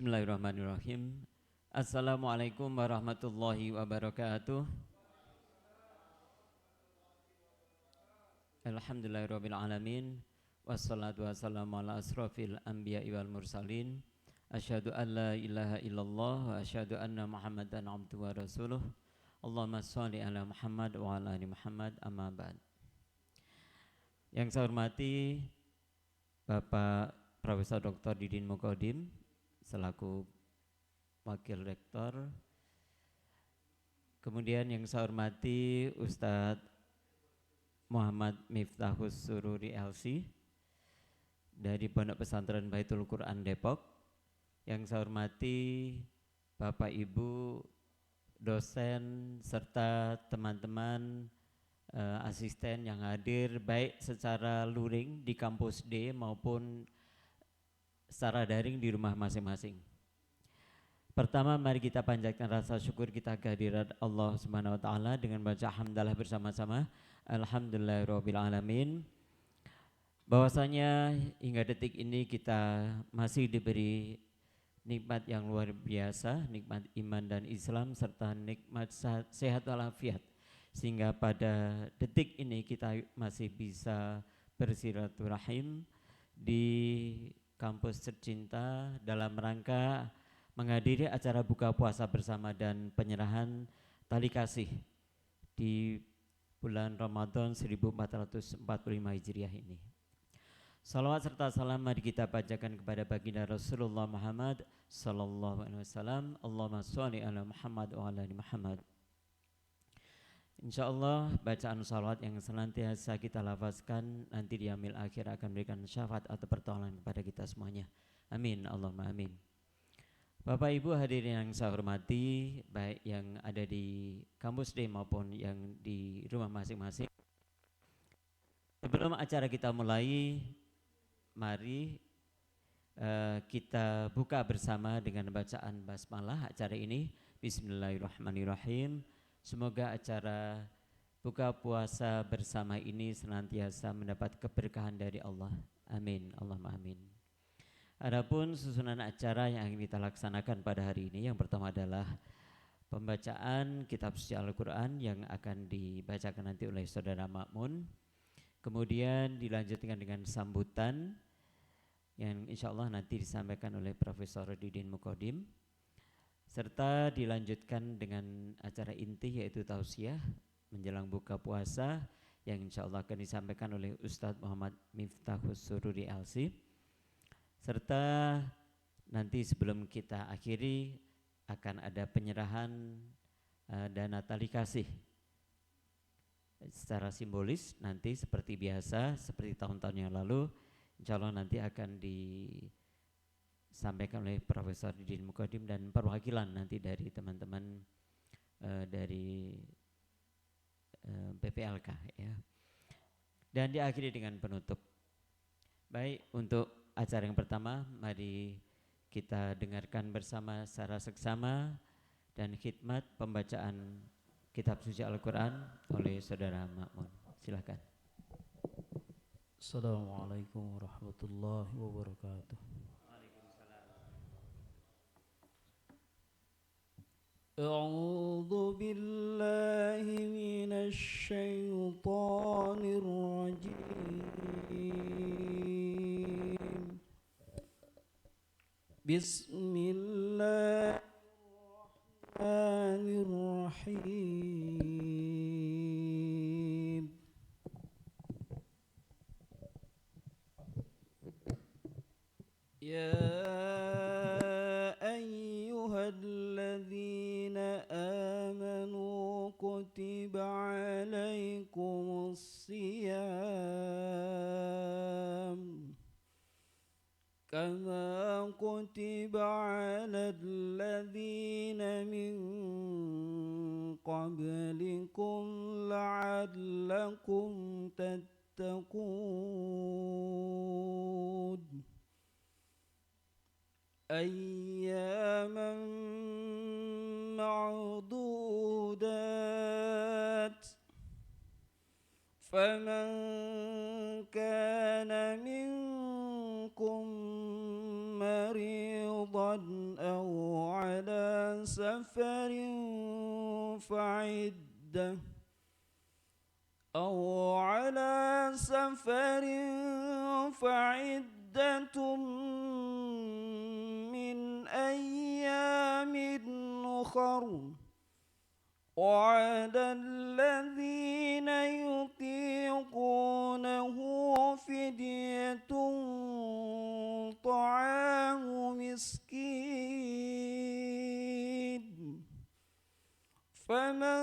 Bismillahirrahmanirrahim. Assalamualaikum warahmatullahi wabarakatuh. Alhamdulillahirabbil alamin. Wassalatu wassalamu ala asrofil anbiya'i wal mursalin. Asyhadu an la ilaha illallah wa asyhadu anna Muhammadan abduhu wa rasuluh. Allahumma shalli ala Muhammad wa ala ali Muhammad, amma ba'd. Yang saya hormati Bapak Profesor Dr. Didin Muqaddim selaku Wakil Rektor. Kemudian yang saya hormati Ustadz Muhammad Miftahus Sururi LC dari Pondok Pesantren Baitul Quran Depok. Yang saya hormati Bapak Ibu dosen serta teman-teman asisten yang hadir baik secara luring di kampus D maupun secara daring di rumah masing-masing. Pertama, mari kita panjatkan rasa syukur kita kehadirat Allah Subhanahu wa taala dengan baca hamdalah bersama-sama. Alhamdulillahirabbil alamin. Bahwasanya hingga detik ini kita masih diberi nikmat yang luar biasa, nikmat iman dan Islam serta nikmat sehat walafiat, sehingga pada detik ini kita masih bisa bersilaturahim di kampus tercinta dalam rangka menghadiri acara buka puasa bersama dan penyerahan tali kasih di bulan Ramadan 1445 Hijriah ini. Salawat serta salam mari kita panjatkan kepada baginda Rasulullah Muhammad sallallahu alaihi wasallam. Allahumma sholli ala Muhammad wa ala ali Muhammad. Insyaallah bacaan salawat yang senantiasa kita lafazkan nanti di yaumil akhir akan memberikan syafaat atau pertolongan kepada kita semuanya. Amin, Allahumma amin. Bapak Ibu hadirin yang saya hormati, baik yang ada di kampus D maupun yang di rumah masing-masing. Sebelum acara kita mulai, mari kita buka bersama dengan bacaan basmalah acara ini. Bismillahirrahmanirrahim. Semoga acara buka puasa bersama ini senantiasa mendapat keberkahan dari Allah. Amin, Allahumma amin. Adapun susunan acara yang akan kita laksanakan pada hari ini, yang pertama adalah pembacaan kitab suci Al-Quran yang akan dibacakan nanti oleh Saudara Makmun. Kemudian dilanjutkan dengan sambutan yang insya Allah nanti disampaikan oleh Profesor Didin Muqaddim, serta dilanjutkan dengan acara inti yaitu tausiah menjelang buka puasa yang insya Allah akan disampaikan oleh Ustadz Muhammad Miftahus Sururi LC. Serta nanti sebelum kita akhiri akan ada penyerahan dana tali kasih secara simbolis nanti seperti biasa, seperti tahun-tahun yang lalu. Insya Allah nanti akan disampaikan oleh Profesor Didin Muqaddim dan perwakilan nanti dari teman-teman dari PPLK ya. Dan diakhiri dengan penutup. Baik, untuk acara yang pertama mari kita dengarkan bersama secara seksama dan khidmat pembacaan kitab suci Al-Quran oleh Saudara Makmun. Silakan. Assalamualaikum warahmatullahi wabarakatuh. A'udzu billahi minasy syaithanir rajim. Bismillahirrahmanirrahim. Ya ayyuhalladzina amanu kutiba alaikumus siyam kama kutiba alal ladzina min qablikum la'allakum tattaqun. أياما معدودات فمن كان منكم مريضا مريضا أو على سفر فعدة فعدة من أيام أخر وعلى الذين يطيقونه فدية طعام مسكين فمن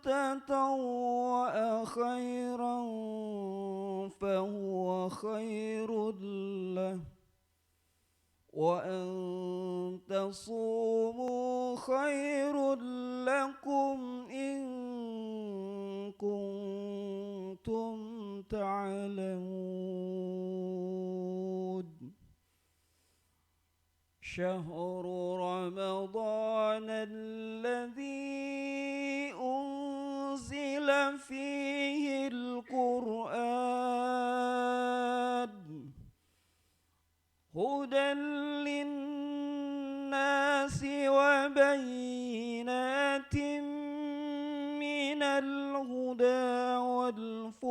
تطوع خيرا فهو خير له وأن تصوموا خير لكم إن كنتم تعلمون شهر رمضان الذي أنزل فيه القرآن هدى للناس وبينات من الهدى والفرقان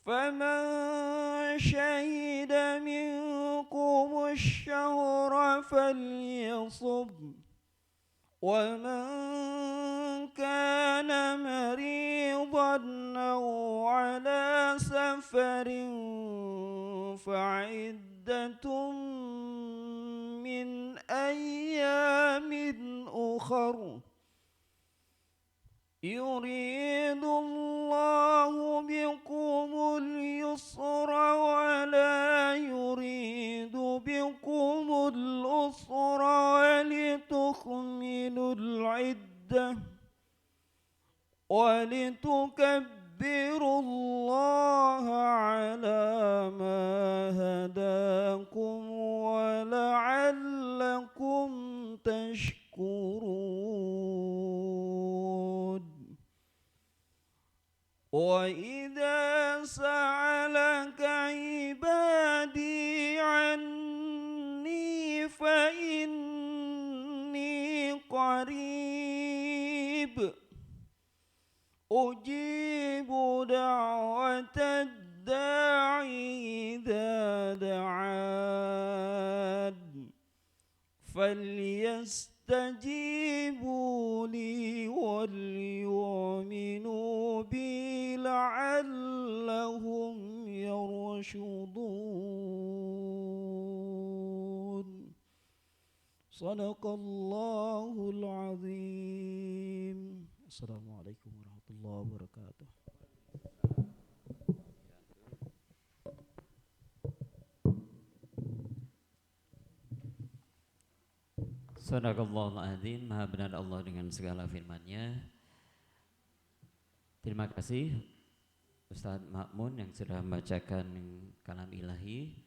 فمن شهد منكم الشهر فليصم ومن كان مريضا أو على سفر فعدة من أيام أخر يريد الله بكم اليسر ولا يريد بكم العسر ولتكملوا العدة ولتكبروا الله على ما هداكم ولعلكم تشكرون وإذا سألك عبادي عني فإني قريب أجيب دعوة الداعي إذا دعان فليستجيبوا لي وليؤمنوا بي لعلهم يرشدون صدق الله العظيم. Assalamualaikum warahmatullahi wabarakatuh. Sadaqallahul adzim, maha benar Allah dengan segala firman-Nya. Terima kasih Ustadz Ma'mun yang sudah membacakan kalam ilahi.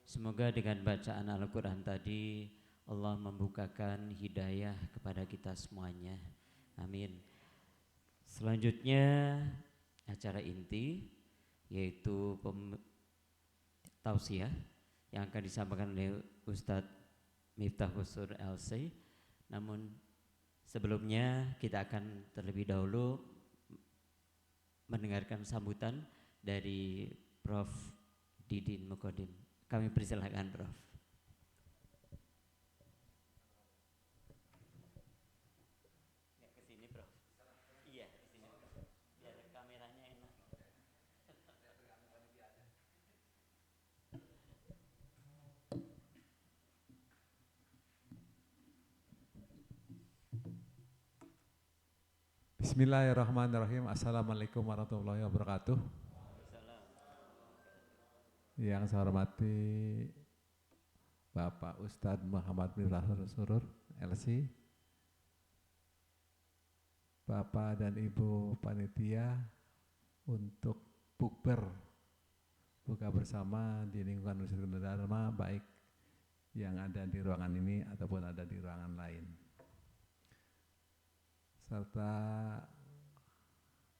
Semoga dengan bacaan Al-Quran tadi Allah membukakan hidayah kepada kita semuanya. Amin. Selanjutnya acara inti yaitu tausiah yang akan disampaikan oleh Ustadz Miftahus Sur LC. Namun sebelumnya kita akan terlebih dahulu mendengarkan sambutan dari Prof. Didin Mukodim. Kami persilakan Prof. Kesini Prof. Iya kesini Prof. Biar kameranya enak. Bismillahirrahmanirrahim. Assalamualaikum warahmatullahi wabarakatuh. Yang saya hormati Bapak Ustadz Muhammad Miftahul Surur LC, Bapak dan Ibu panitia untuk bukber buka bersama di lingkungan Universitas Dharma, baik yang ada di ruangan ini ataupun ada di ruangan lain, serta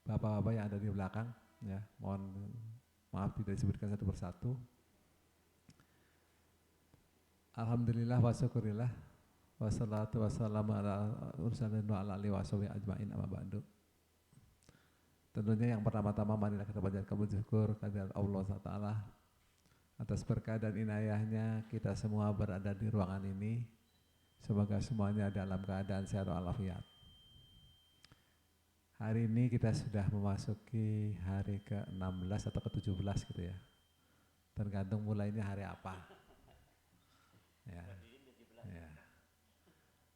bapak-bapak yang ada di belakang, ya, mohon maaf tidak disebutkan satu persatu. Alhamdulillah wa syukurillah wassalatu wassalamu ala ursalin wa ala alihi wa sahbihi ajma'in amma ba'du. Tentunya yang pertama-tama marilah kita panjatkan puji syukur kehadirat Allah SWT atas berkah dan inayahnya kita semua berada di ruangan ini. Semoga semuanya dalam keadaan sehat walafiat. Hari ini kita sudah memasuki hari ke-16 atau ke-17 gitu ya. Tergantung mulainya hari apa. Ya.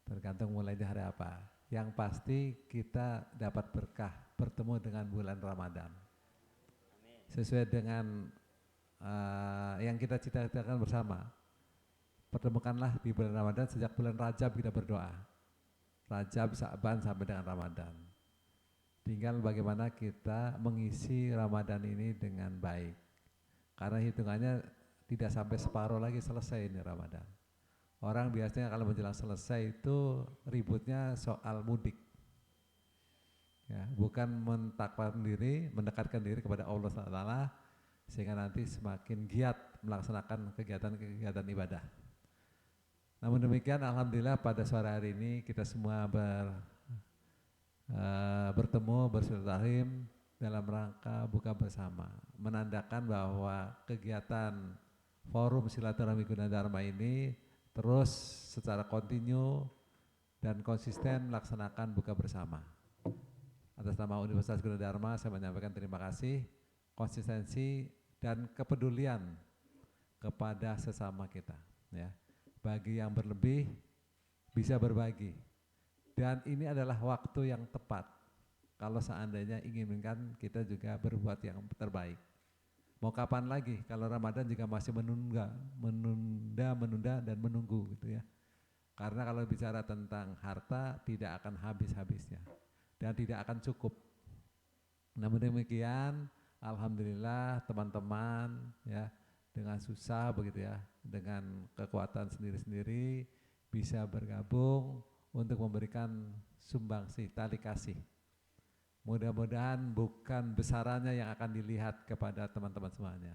Tergantung mulainya hari apa. Yang pasti kita dapat berkah bertemu dengan bulan Ramadan. Sesuai dengan yang kita cita-citakan bersama. Pertemukanlah di bulan Ramadan, sejak bulan Rajab kita berdoa. Rajab, Sya'ban sampai dengan Ramadan. Tinggal bagaimana kita mengisi Ramadan ini dengan baik. Karena hitungannya tidak sampai separuh lagi selesai ini Ramadan. Orang biasanya kalau menjelang selesai itu ributnya soal mudik. Ya, bukan mendekatkan diri kepada Allah SWT sehingga nanti semakin giat melaksanakan kegiatan-kegiatan ibadah. Namun demikian alhamdulillah pada sore hari ini kita semua bertemu bersilaturahim dalam rangka buka bersama, menandakan bahwa kegiatan forum silaturahmi Gunadarma ini terus secara kontinu dan konsisten melaksanakan buka bersama. Atas nama Universitas Gunadarma saya menyampaikan terima kasih, konsistensi dan kepedulian kepada sesama kita. Ya. Bagi yang berlebih bisa berbagi. Dan ini adalah waktu yang tepat kalau seandainya inginkan kita juga berbuat yang terbaik. Mau kapan lagi kalau Ramadan juga masih menunda dan menunggu gitu ya. Karena kalau bicara tentang harta tidak akan habis-habisnya dan tidak akan cukup. Namun demikian alhamdulillah teman-teman ya dengan susah begitu ya, dengan kekuatan sendiri-sendiri bisa bergabung untuk memberikan sumbangsi tali kasih. Mudah-mudahan bukan besarannya yang akan dilihat kepada teman-teman semuanya.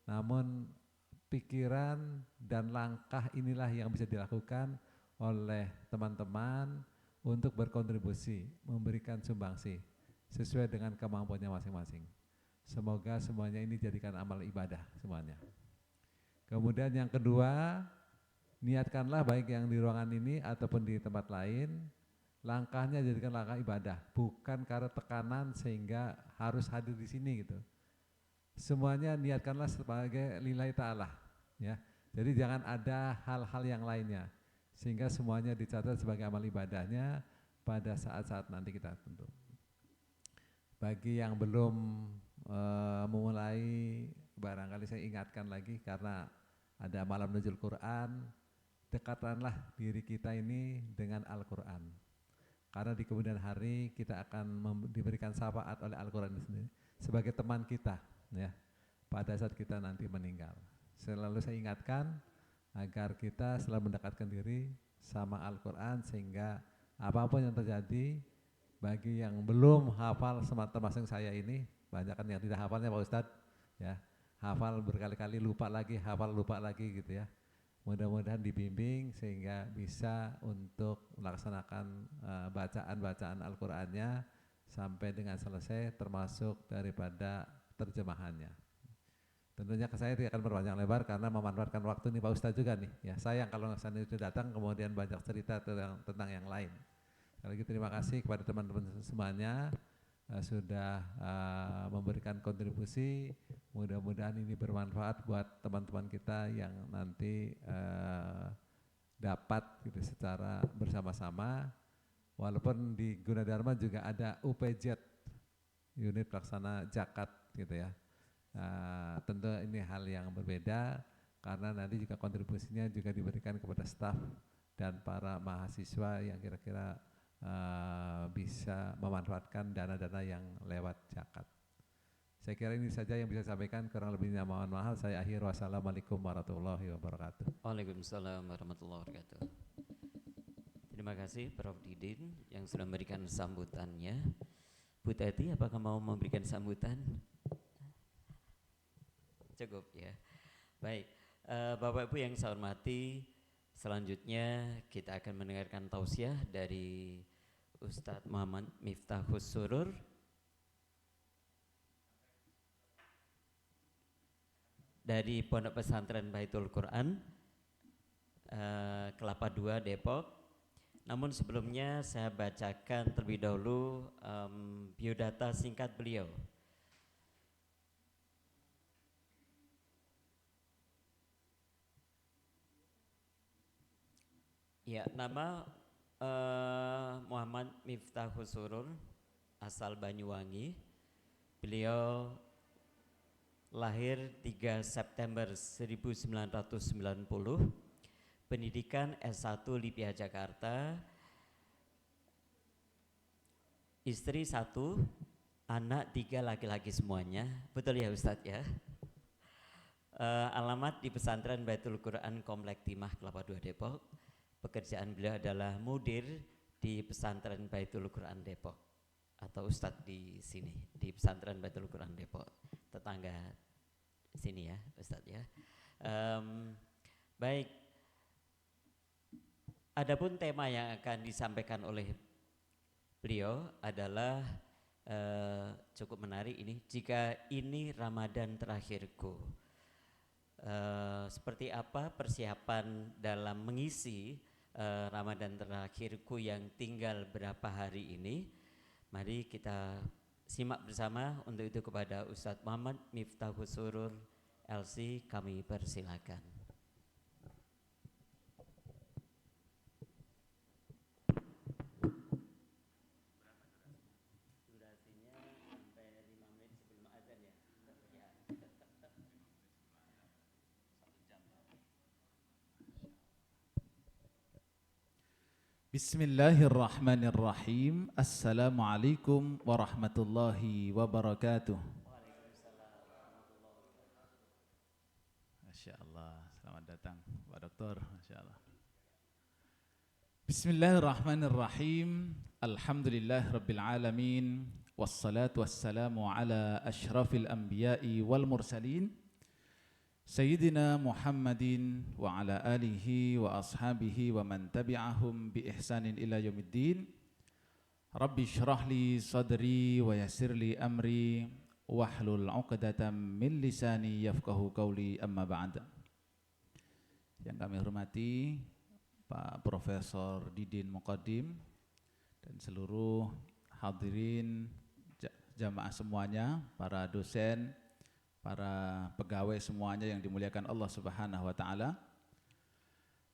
Namun pikiran dan langkah inilah yang bisa dilakukan oleh teman-teman untuk berkontribusi, memberikan sumbangsi sesuai dengan kemampuannya masing-masing. Semoga semuanya ini jadikan amal ibadah semuanya. Kemudian yang kedua, niatkanlah baik yang di ruangan ini ataupun di tempat lain, langkahnya jadikan langkah ibadah, bukan karena tekanan sehingga harus hadir di sini gitu. Semuanya niatkanlah sebagai lillahi ta'ala ya. Jadi jangan ada hal-hal yang lainnya sehingga semuanya dicatat sebagai amal ibadahnya pada saat-saat nanti kita tentu. Bagi yang belum memulai, barangkali saya ingatkan lagi karena ada malam nuzul Quran, dekatkanlah diri kita ini dengan Al-Quran. Karena di kemudian hari kita akan diberikan syafaat oleh Al-Quran sendiri sebagai teman kita ya pada saat kita nanti meninggal. Selalu saya ingatkan agar kita selalu mendekatkan diri sama Al-Quran sehingga apapun yang terjadi, bagi yang belum hafal termasuk saya ini, banyak kan yang tidak hafalnya Pak Ustadz ya, hafal berkali-kali lupa lagi, hafal lupa lagi gitu ya. Mudah-mudahan dibimbing sehingga bisa untuk melaksanakan bacaan-bacaan Al-Qur'annya sampai dengan selesai termasuk daripada terjemahannya. Tentunya saya tidak akan berpanjang lebar karena memanfaatkan waktu nih Pak Ustadz juga nih ya. Sayang kalau sana itu datang kemudian banyak cerita tentang yang lain. Sekali lagi terima kasih kepada teman-teman semuanya sudah memberikan kontribusi. Mudah-mudahan ini bermanfaat buat teman-teman kita yang nanti dapat gitu secara bersama-sama. Walaupun di Gunadarma juga ada UPZ, unit pelaksana zakat gitu ya. Tentu ini hal yang berbeda karena nanti juga kontribusinya juga diberikan kepada staf dan para mahasiswa yang kira-kira bisa memanfaatkan dana-dana yang lewat zakat. Saya kira ini saja yang bisa saya sampaikan, kurang lebihnya mohon maaf. Saya akhir, wassalamualaikum warahmatullahi wabarakatuh. Waalaikumsalam warahmatullahi wabarakatuh. Terima kasih Prof. Didin yang sudah memberikan sambutannya. Bu Teti, apakah mau memberikan sambutan? Cukup ya. Baik, Bapak Ibu yang saya hormati, Selanjutnya kita akan mendengarkan tausiah dari Ustadz Muhammad Miftahus Surur dari Pondok Pesantren Baitul Quran Kelapa II Depok. Namun sebelumnya saya bacakan terlebih dahulu biodata singkat beliau. Ya, nama Muhammad Miftahus Surur, asal Banyuwangi. Beliau lahir 3 September 1990, pendidikan S1 LIPIA Jakarta, istri 1, anak 3 laki-laki semuanya. Betul ya Ustadz ya? Alamat di Pesantren Baitul Quran Komplek Timah Kelapa II Depok. Pekerjaan beliau adalah mudir di Pesantren Baitul Quran Depok, atau Ustadz di sini di Pesantren Baitul Quran Depok, tetangga sini ya Ustadz ya. Baik, adapun tema yang akan disampaikan oleh beliau adalah cukup menarik ini. Jika ini Ramadan terakhirku, seperti apa persiapan dalam mengisi Ramadan terakhirku yang tinggal berapa hari ini? Mari kita simak bersama. Untuk itu kepada Ustadz Muhammad Miftahus Surur LC kami persilakan. Durasinya sampai 5 menit sebelum azan ya. Bismillahirrahmanirrahim. Assalamualaikum warahmatullahi wabarakatuh. Masya Allah, selamat datang Pak Doktor. Masya Allah. Bismillahirrahmanirrahim. Alhamdulillah Rabbil Alamin. Wassalatu wassalamu ala ashrafil anbiya'i wal mursalin, Sayyidina Muhammadin wa ala alihi wa ashabihi wa man tabi'ahum bi ihsanin ila yaumiddin. Rabbi shrah li sadri wa yassir li amri wahlul 'uqdatam min lisani yafqahu qawli, amma ba'd. Yang kami hormati Pak Profesor Didin Muqaddim dan seluruh hadirin jamaah semuanya, para dosen, para pegawai semuanya yang dimuliakan Allah Subhanahu wa taala.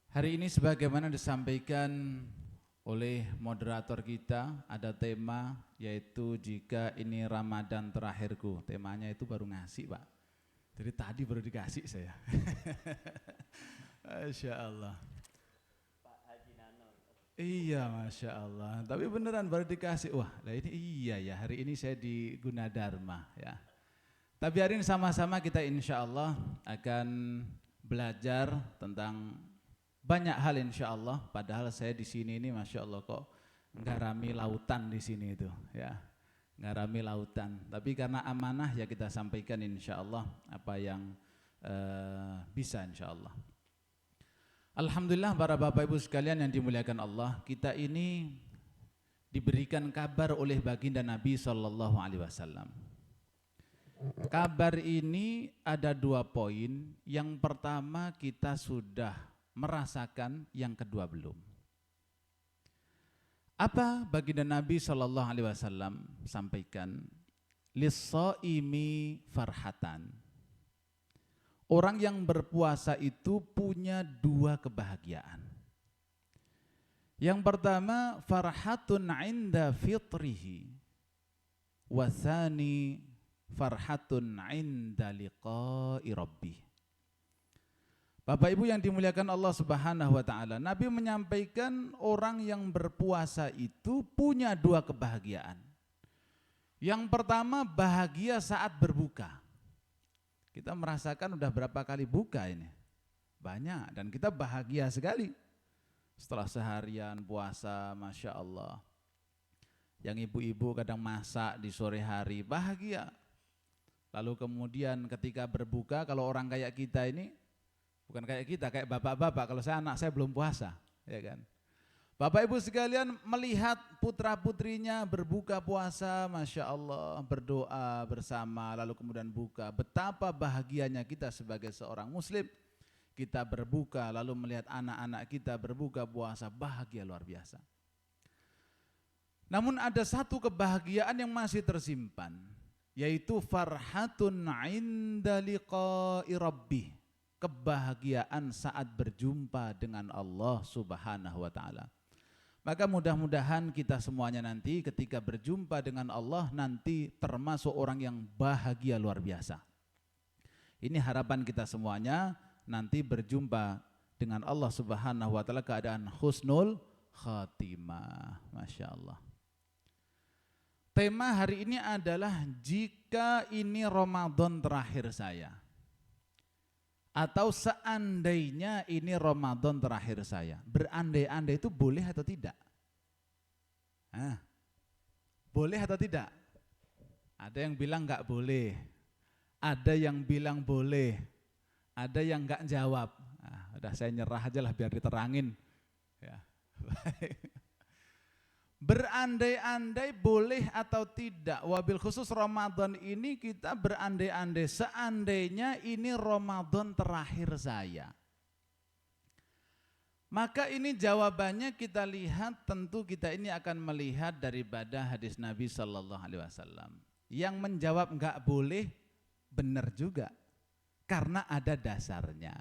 Hari ini sebagaimana disampaikan oleh moderator kita, ada tema yaitu jika ini Ramadan terakhirku. Temanya itu baru ngasih, Pak. Jadi tadi baru dikasih saya. Masya Allah. Pak Haji Nano. Iya, Masya Allah. Tapi beneran baru dikasih. Wah, lah ini iya ya, hari ini saya di Gunadarma ya. Tapi hari ini sama-sama kita insya Allah akan belajar tentang banyak hal insya Allah. Padahal saya di sini ini Masya Allah kok ngarami lautan di sini itu ya, ngarami lautan. Tapi karena amanah ya kita sampaikan insya Allah apa yang bisa insya Allah. Alhamdulillah para bapak ibu sekalian yang dimuliakan Allah, kita ini diberikan kabar oleh baginda Nabi SAW. Kabar ini ada 2 poin. Yang pertama kita sudah merasakan, yang kedua belum. Apa baginda Nabi SAW sampaikan? Lis-shaimi farhatan. Orang yang berpuasa itu punya 2 kebahagiaan. Yang pertama farhatun 'inda fitrihi, wa tsani farhatun 'inda liqa'i rabbih. Bapak Ibu yang dimuliakan Allah Subhanahu wa taala, Nabi menyampaikan orang yang berpuasa itu punya 2 kebahagiaan. Yang pertama bahagia saat berbuka. Kita merasakan udah berapa kali buka ini? Banyak, dan kita bahagia sekali. Setelah seharian puasa, Masya Allah. Yang ibu-ibu kadang masak di sore hari, bahagia. Lalu kemudian ketika berbuka, kalau orang kayak kita ini Bukan kayak kita, kayak bapak-bapak, kalau anak saya belum puasa, ya kan. Bapak Ibu sekalian melihat putra-putrinya berbuka puasa, Masya Allah, berdoa bersama, lalu kemudian buka. Betapa bahagianya kita sebagai seorang muslim. Kita berbuka, lalu melihat anak-anak kita berbuka puasa, bahagia luar biasa. Namun ada satu kebahagiaan yang masih tersimpan, yaitu farhatun inda liqa'i rabbih. Kebahagiaan saat berjumpa dengan Allah Subhanahu wa ta'ala. Maka mudah-mudahan kita semuanya nanti ketika berjumpa dengan Allah nanti termasuk orang yang bahagia luar biasa. Ini harapan kita semuanya nanti berjumpa dengan Allah Subhanahu wa ta'ala keadaan husnul khatimah. Masya Allah. Tema hari ini adalah jika ini Ramadan terakhir saya. Atau seandainya ini Ramadan terakhir saya. Berandai-andai itu boleh atau tidak? Boleh atau tidak? Ada yang bilang enggak boleh. Ada yang bilang boleh. Ada yang enggak jawab. Udah saya nyerah aja lah biar diterangin. Ya. Berandai-andai boleh atau tidak. Wabil khusus Ramadan ini kita berandai-andai seandainya ini Ramadan terakhir saya. Maka ini jawabannya kita lihat, tentu kita ini akan melihat daripada hadis Nabi Sallallahu Alaihi Wasallam. Yang menjawab enggak boleh benar juga. Karena ada dasarnya.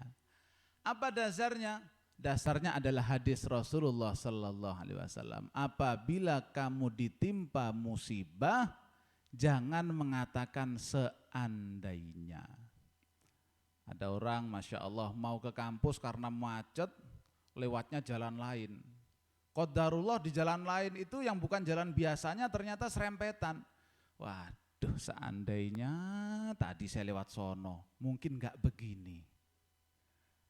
Apa dasarnya? Dasarnya adalah hadis Rasulullah Sallallahu Alaihi Wasallam. Apabila kamu ditimpa musibah, jangan mengatakan seandainya. Ada orang, Masya Allah, mau ke kampus karena macet, lewatnya jalan lain. Qadarullah di jalan lain itu yang bukan jalan biasanya ternyata serempetan. Waduh, seandainya tadi saya lewat sono, mungkin gak begini.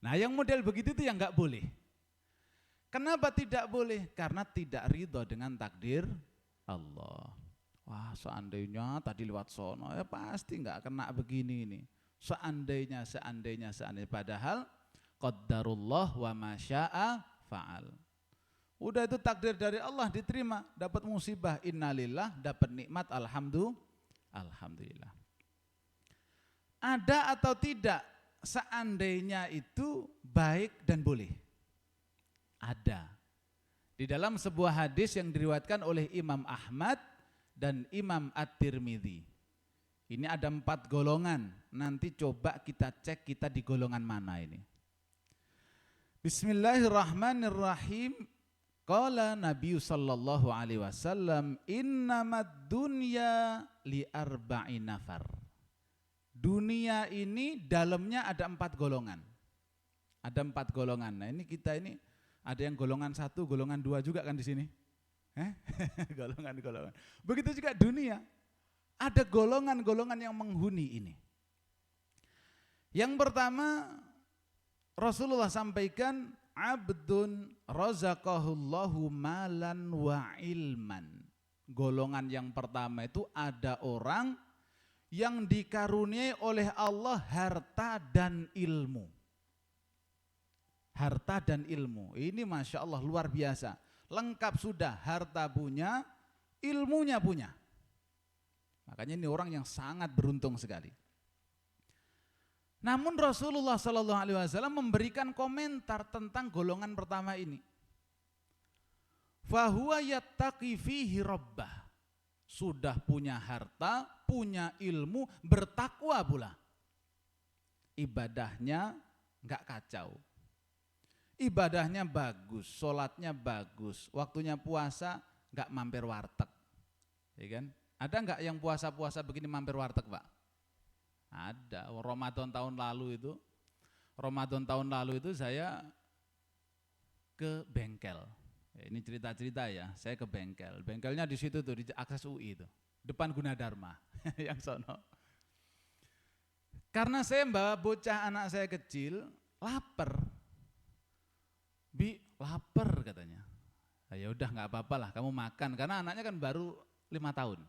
Nah yang model begitu itu yang enggak boleh. Kenapa tidak boleh? Karena tidak ridho dengan takdir Allah. Wah seandainya tadi lewat sono ya pasti enggak kena begini ini. Seandainya. Padahal qaddarullah wa masya'a fa'al. Udah itu takdir dari Allah diterima. Dapat musibah innalillah, dapat nikmat alhamdulillah. Ada atau tidak? Seandainya itu baik dan boleh. Ada. Di dalam sebuah hadis yang diriwayatkan oleh Imam Ahmad dan Imam At-Tirmidzi. Ini ada 4 golongan. Nanti coba kita cek kita di golongan mana ini. Bismillahirrahmanirrahim. Qala Nabi sallallahu alaihi wasallam, "Innamad dunya li arba'in nafar." Dunia ini dalamnya ada 4 golongan. Ada 4 golongan. Nah ini kita ini ada yang golongan 1, golongan 2 juga kan di sini. Golongan-golongan. Begitu juga dunia. Ada golongan-golongan yang menghuni ini. Yang pertama Rasulullah sampaikan, abdun razaqahullahu malan wa ilman. Golongan yang pertama itu ada orang yang dikaruniai oleh Allah harta dan ilmu. Harta dan ilmu. Ini Masya Allah luar biasa. Lengkap sudah, harta punya, ilmunya punya. Makanya ini orang yang sangat beruntung sekali. Namun Rasulullah SAW memberikan komentar tentang golongan pertama ini. Fahuwa yattaqi fihi rabbah. Sudah punya harta, punya ilmu, bertakwa pula. Ibadahnya enggak kacau. Ibadahnya bagus, sholatnya bagus, waktunya puasa enggak mampir warteg. Ya kan? Ada enggak yang puasa-puasa begini mampir warteg, Pak? Ada. Ramadan tahun lalu itu saya ke bengkel. Ya, ini cerita-cerita ya, saya ke bengkel. Bengkelnya di situ tuh, di akses UI itu, depan Gunadarma, yang sono. Karena saya bawa bocah anak saya kecil, lapar. Lapar katanya. Nah, ya udah nggak apa-apa lah, kamu makan. Karena anaknya kan baru 5 tahun.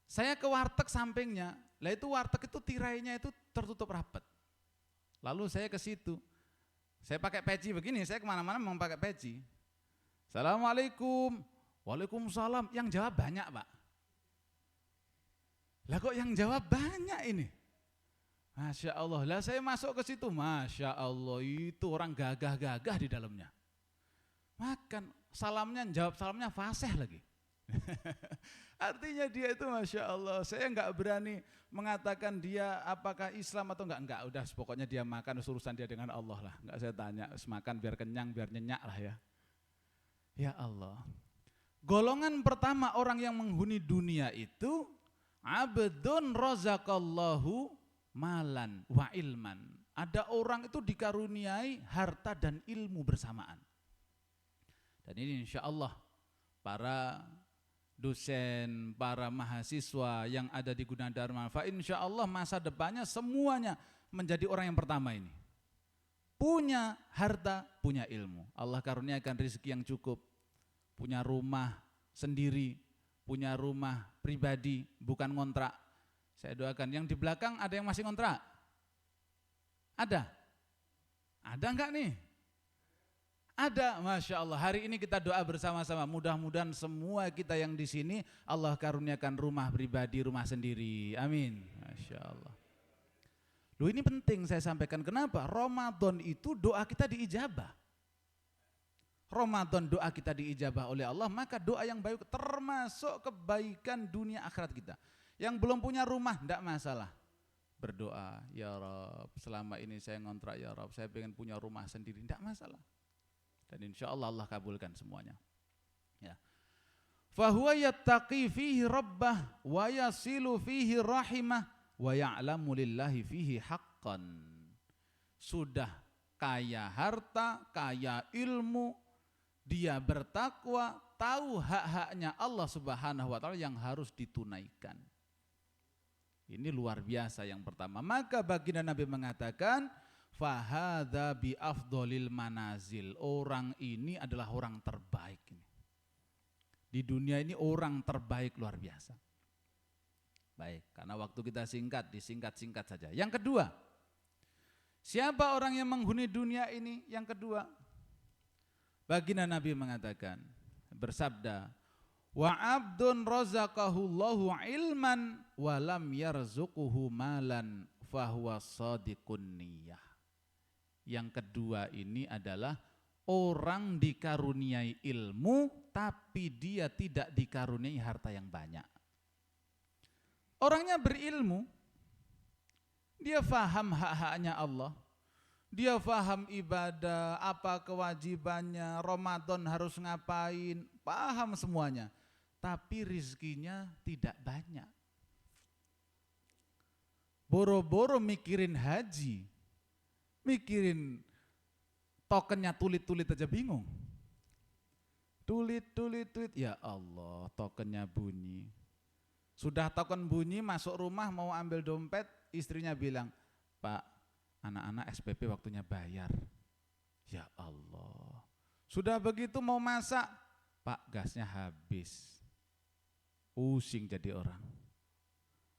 Saya ke warteg sampingnya, lah itu warteg itu tirainya itu tertutup rapat. Lalu saya ke situ. Saya pakai peci begini, saya kemana-mana memang pakai peci. Assalamualaikum. Waalaikumsalam. Yang jawab banyak, Pak. Lah kok yang jawab banyak ini? Masya Allah. Lah saya masuk ke situ, Masya Allah, itu orang gagah-gagah di dalamnya. Makan salamnya, jawab salamnya fasih lagi. Artinya dia itu Masya Allah, saya enggak berani mengatakan dia apakah Islam atau enggak, udah pokoknya dia makan, urusan dia dengan Allah lah. Enggak saya tanya, makan biar kenyang, biar nyenyak lah ya. Ya Allah. Golongan pertama orang yang menghuni dunia itu abdun razaqallahu malan wa ilman. Ada orang itu dikaruniai harta dan ilmu bersamaan. Dan ini insya Allah para dosen, para mahasiswa yang ada di Gunadarma, insya Allah masa depannya semuanya menjadi orang yang pertama ini. Punya harta, punya ilmu. Allah karuniakan rezeki yang cukup. Punya rumah sendiri, punya rumah pribadi, bukan ngontrak. Saya doakan, yang di belakang ada yang masih ngontrak? Ada? Ada enggak nih? Ada, Masya Allah. Hari ini kita doa bersama-sama. Mudah-mudahan semua kita yang di sini Allah karuniakan rumah pribadi, rumah sendiri. Amin. Masya Allah. Loh ini penting saya sampaikan. Kenapa? Ramadan itu doa kita diijabah. Ramadan doa kita diijabah oleh Allah, maka doa yang baik termasuk kebaikan dunia akhirat kita. Yang belum punya rumah, tidak masalah. Berdoa, ya Rabb, selama ini saya ngontrak, ya Rabb, saya pengen punya rumah sendiri, tidak masalah. Dan insya Allah Allah kabulkan semuanya. Ya. Fahuwa yattaqi fihi rabbah wa yasilu fihi rahimah wa ya'lamu lillahi fihi haqqan. Sudah kaya harta, kaya ilmu, dia bertakwa, tahu hak-haknya Allah Subhanahu wa taala yang harus ditunaikan. Ini luar biasa yang pertama. Maka baginda Nabi mengatakan, fahadza bi afdolil manazil. Orang ini adalah orang terbaik ini. Di dunia ini orang terbaik luar biasa. Baik, karena waktu kita singkat, disingkat-singkat saja. Yang kedua, siapa orang yang menghuni dunia ini? Yang kedua, baginda Nabi mengatakan, bersabda, wa abdun razaqahullahu ilman wa lam yarzuquhu malan fahuwa shadiqun niyah. Yang kedua ini adalah orang dikaruniai ilmu tapi dia tidak dikaruniai harta yang banyak. Orangnya berilmu, dia faham hak-haknya Allah, dia faham ibadah, apa kewajibannya, Ramadan harus ngapain, paham semuanya. Tapi rizkinya tidak banyak. Boro-boro mikirin haji, mikirin tokennya tulit-tulit aja bingung. Tulit, ya Allah, tokennya bunyi. Sudah token bunyi, masuk rumah mau ambil dompet, istrinya bilang, Pak, anak-anak SPP waktunya bayar. Ya Allah. Sudah begitu mau masak, Pak, gasnya habis. Pusing jadi orang.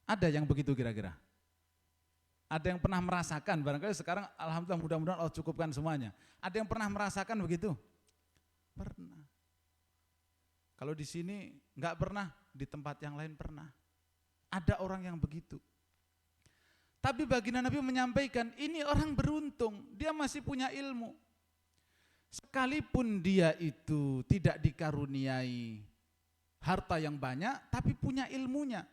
Ada yang begitu kira-kira? Ada yang pernah merasakan? Barangkali sekarang alhamdulillah mudah-mudahan Allah cukupkan semuanya. Ada yang pernah merasakan begitu? Pernah. Kalau di sini enggak pernah, di tempat yang lain pernah. Ada orang yang begitu. Tapi baginda Nabi menyampaikan, ini orang beruntung, dia masih punya ilmu. Sekalipun dia itu tidak dikaruniai harta yang banyak, tapi punya ilmunya.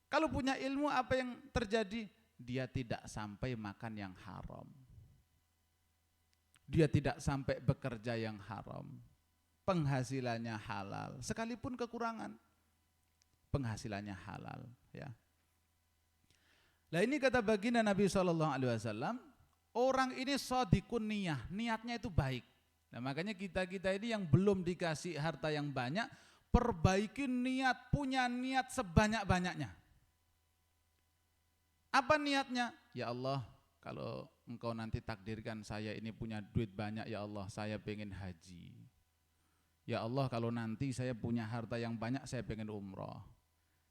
Kalau punya ilmu, apa yang terjadi? Dia tidak sampai makan yang haram. Dia tidak sampai bekerja yang haram. Penghasilannya halal, sekalipun kekurangan, penghasilannya halal. Ya. Nah ini kata baginda Nabi SAW, orang ini shadiqun niyah, niatnya itu baik. Nah makanya kita ini yang belum dikasih harta yang banyak, perbaiki niat, punya niat sebanyak-banyaknya. Apa niatnya? Ya Allah, kalau engkau nanti takdirkan saya ini punya duit banyak, ya Allah, saya pengen haji. Ya Allah, kalau nanti saya punya harta yang banyak, saya pengen umroh.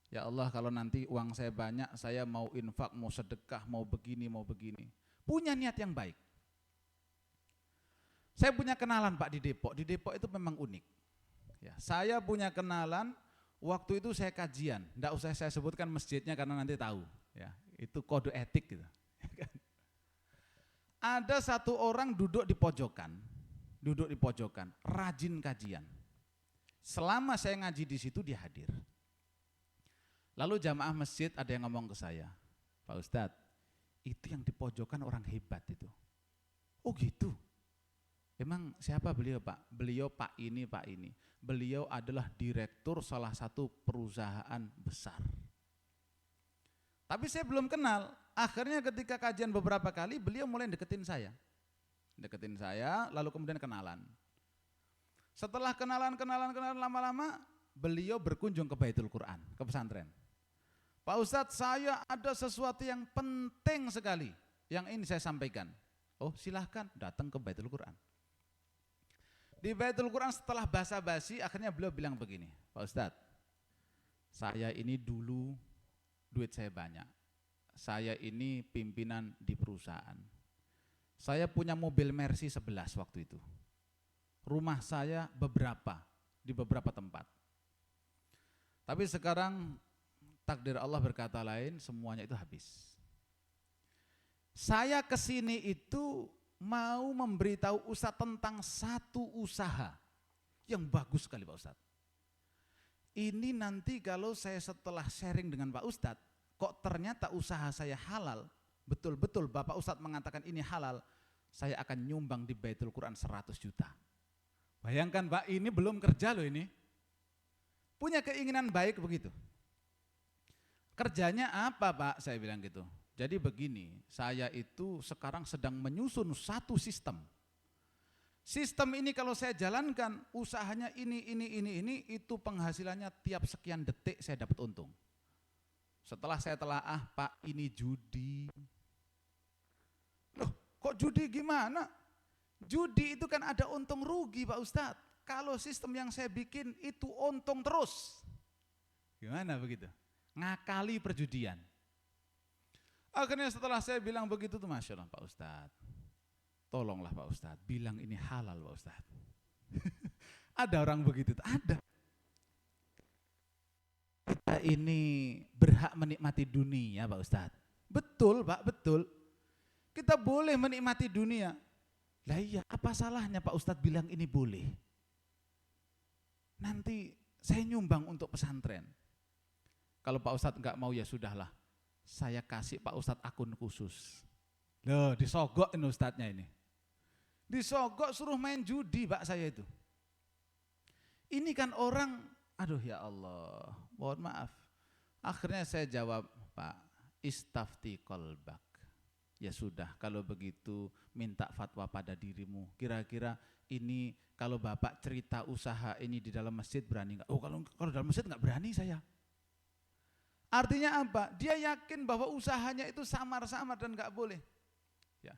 Ya Allah, kalau nanti uang saya banyak, saya mau infak, mau sedekah, mau begini, mau begini. Punya niat yang baik. Saya punya kenalan Pak di Depok. Di Depok itu memang unik. Ya, saya punya kenalan, waktu itu saya kajian. Nggak usah saya sebutkan masjidnya karena nanti tahu. Ya, itu kode etik gitu. Ada satu orang duduk di pojokan, rajin kajian. Selama saya ngaji di situ dia hadir. Lalu jamaah masjid ada yang ngomong ke saya, Pak Ustadz, itu yang di pojokan orang hebat itu. Oh gitu. Emang siapa beliau Pak? Beliau Pak ini. Beliau adalah direktur salah satu perusahaan besar. Tapi saya belum kenal. Akhirnya ketika kajian beberapa kali, beliau mulai deketin saya, lalu kemudian kenalan. Setelah kenalan lama-lama, beliau berkunjung ke Baitul Quran, ke pesantren. Pak Ustadz, saya ada sesuatu yang penting sekali yang ini saya sampaikan. Oh silahkan datang ke Baitul Quran. Di Baitul Quran setelah basa-basi akhirnya beliau bilang begini, Pak Ustadz, saya ini dulu duit saya banyak, saya ini pimpinan di perusahaan, saya punya mobil Mercy 11 waktu itu, rumah saya di beberapa tempat, tapi sekarang takdir Allah berkata lain, semuanya itu habis. Saya kesini itu mau memberitahu Ustadz tentang satu usaha yang bagus sekali Pak Ustadz. Ini nanti kalau saya setelah sharing dengan Pak Ustadz, kok ternyata usaha saya halal, betul-betul Bapak Ustadz mengatakan ini halal, saya akan nyumbang di Baitul Quran 100 juta. Bayangkan Pak, ini belum kerja loh ini. Punya keinginan baik begitu. Kerjanya apa Pak? Saya bilang gitu. Jadi begini, saya itu sekarang sedang menyusun satu sistem. Sistem ini kalau saya jalankan, usahanya ini, itu penghasilannya tiap sekian detik saya dapat untung. Setelah saya telaah, Pak ini judi. Loh kok judi gimana? Judi itu kan ada untung rugi Pak Ustadz. Kalau sistem yang saya bikin itu untung terus. Gimana begitu? Ngakali perjudian. Akhirnya setelah saya bilang begitu tuh, Masya Allah Pak Ustadz, tolonglah Pak Ustadz, bilang ini halal Pak Ustadz. Ada orang begitu, ada. Kita ini berhak menikmati dunia Pak Ustadz. Betul Pak, betul. Kita boleh menikmati dunia. Lah iya, apa salahnya Pak Ustadz bilang ini boleh? Nanti saya nyumbang untuk pesantren. Kalau Pak Ustadz enggak mau ya sudahlah, saya kasih Pak Ustadz akun khusus. Loh disogok ini Ustadznya ini. Disogok suruh main judi Pak saya itu. Ini kan orang, aduh ya Allah, mohon maaf. Akhirnya saya jawab, Pak, istafti qalbak. Ya sudah, kalau begitu minta fatwa pada dirimu. Kira-kira ini kalau Bapak cerita usaha ini di dalam masjid berani enggak? Oh kalau dalam masjid enggak berani saya. Artinya apa? Dia yakin bahwa usahanya itu samar-samar dan enggak boleh. Ya.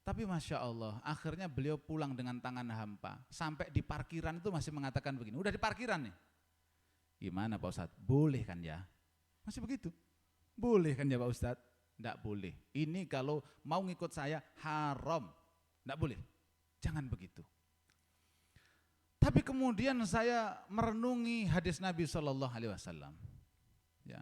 Tapi Masya Allah, akhirnya beliau pulang dengan tangan hampa. Sampai di parkiran itu masih mengatakan begini, udah di parkiran nih. Gimana Pak Ustadz? Boleh kan ya? Masih begitu? Boleh kan ya Pak Ustadz? Enggak boleh. Ini kalau mau ngikut saya haram. Enggak boleh. Jangan begitu. Tapi kemudian saya merenungi hadis Nabi SAW. Ya.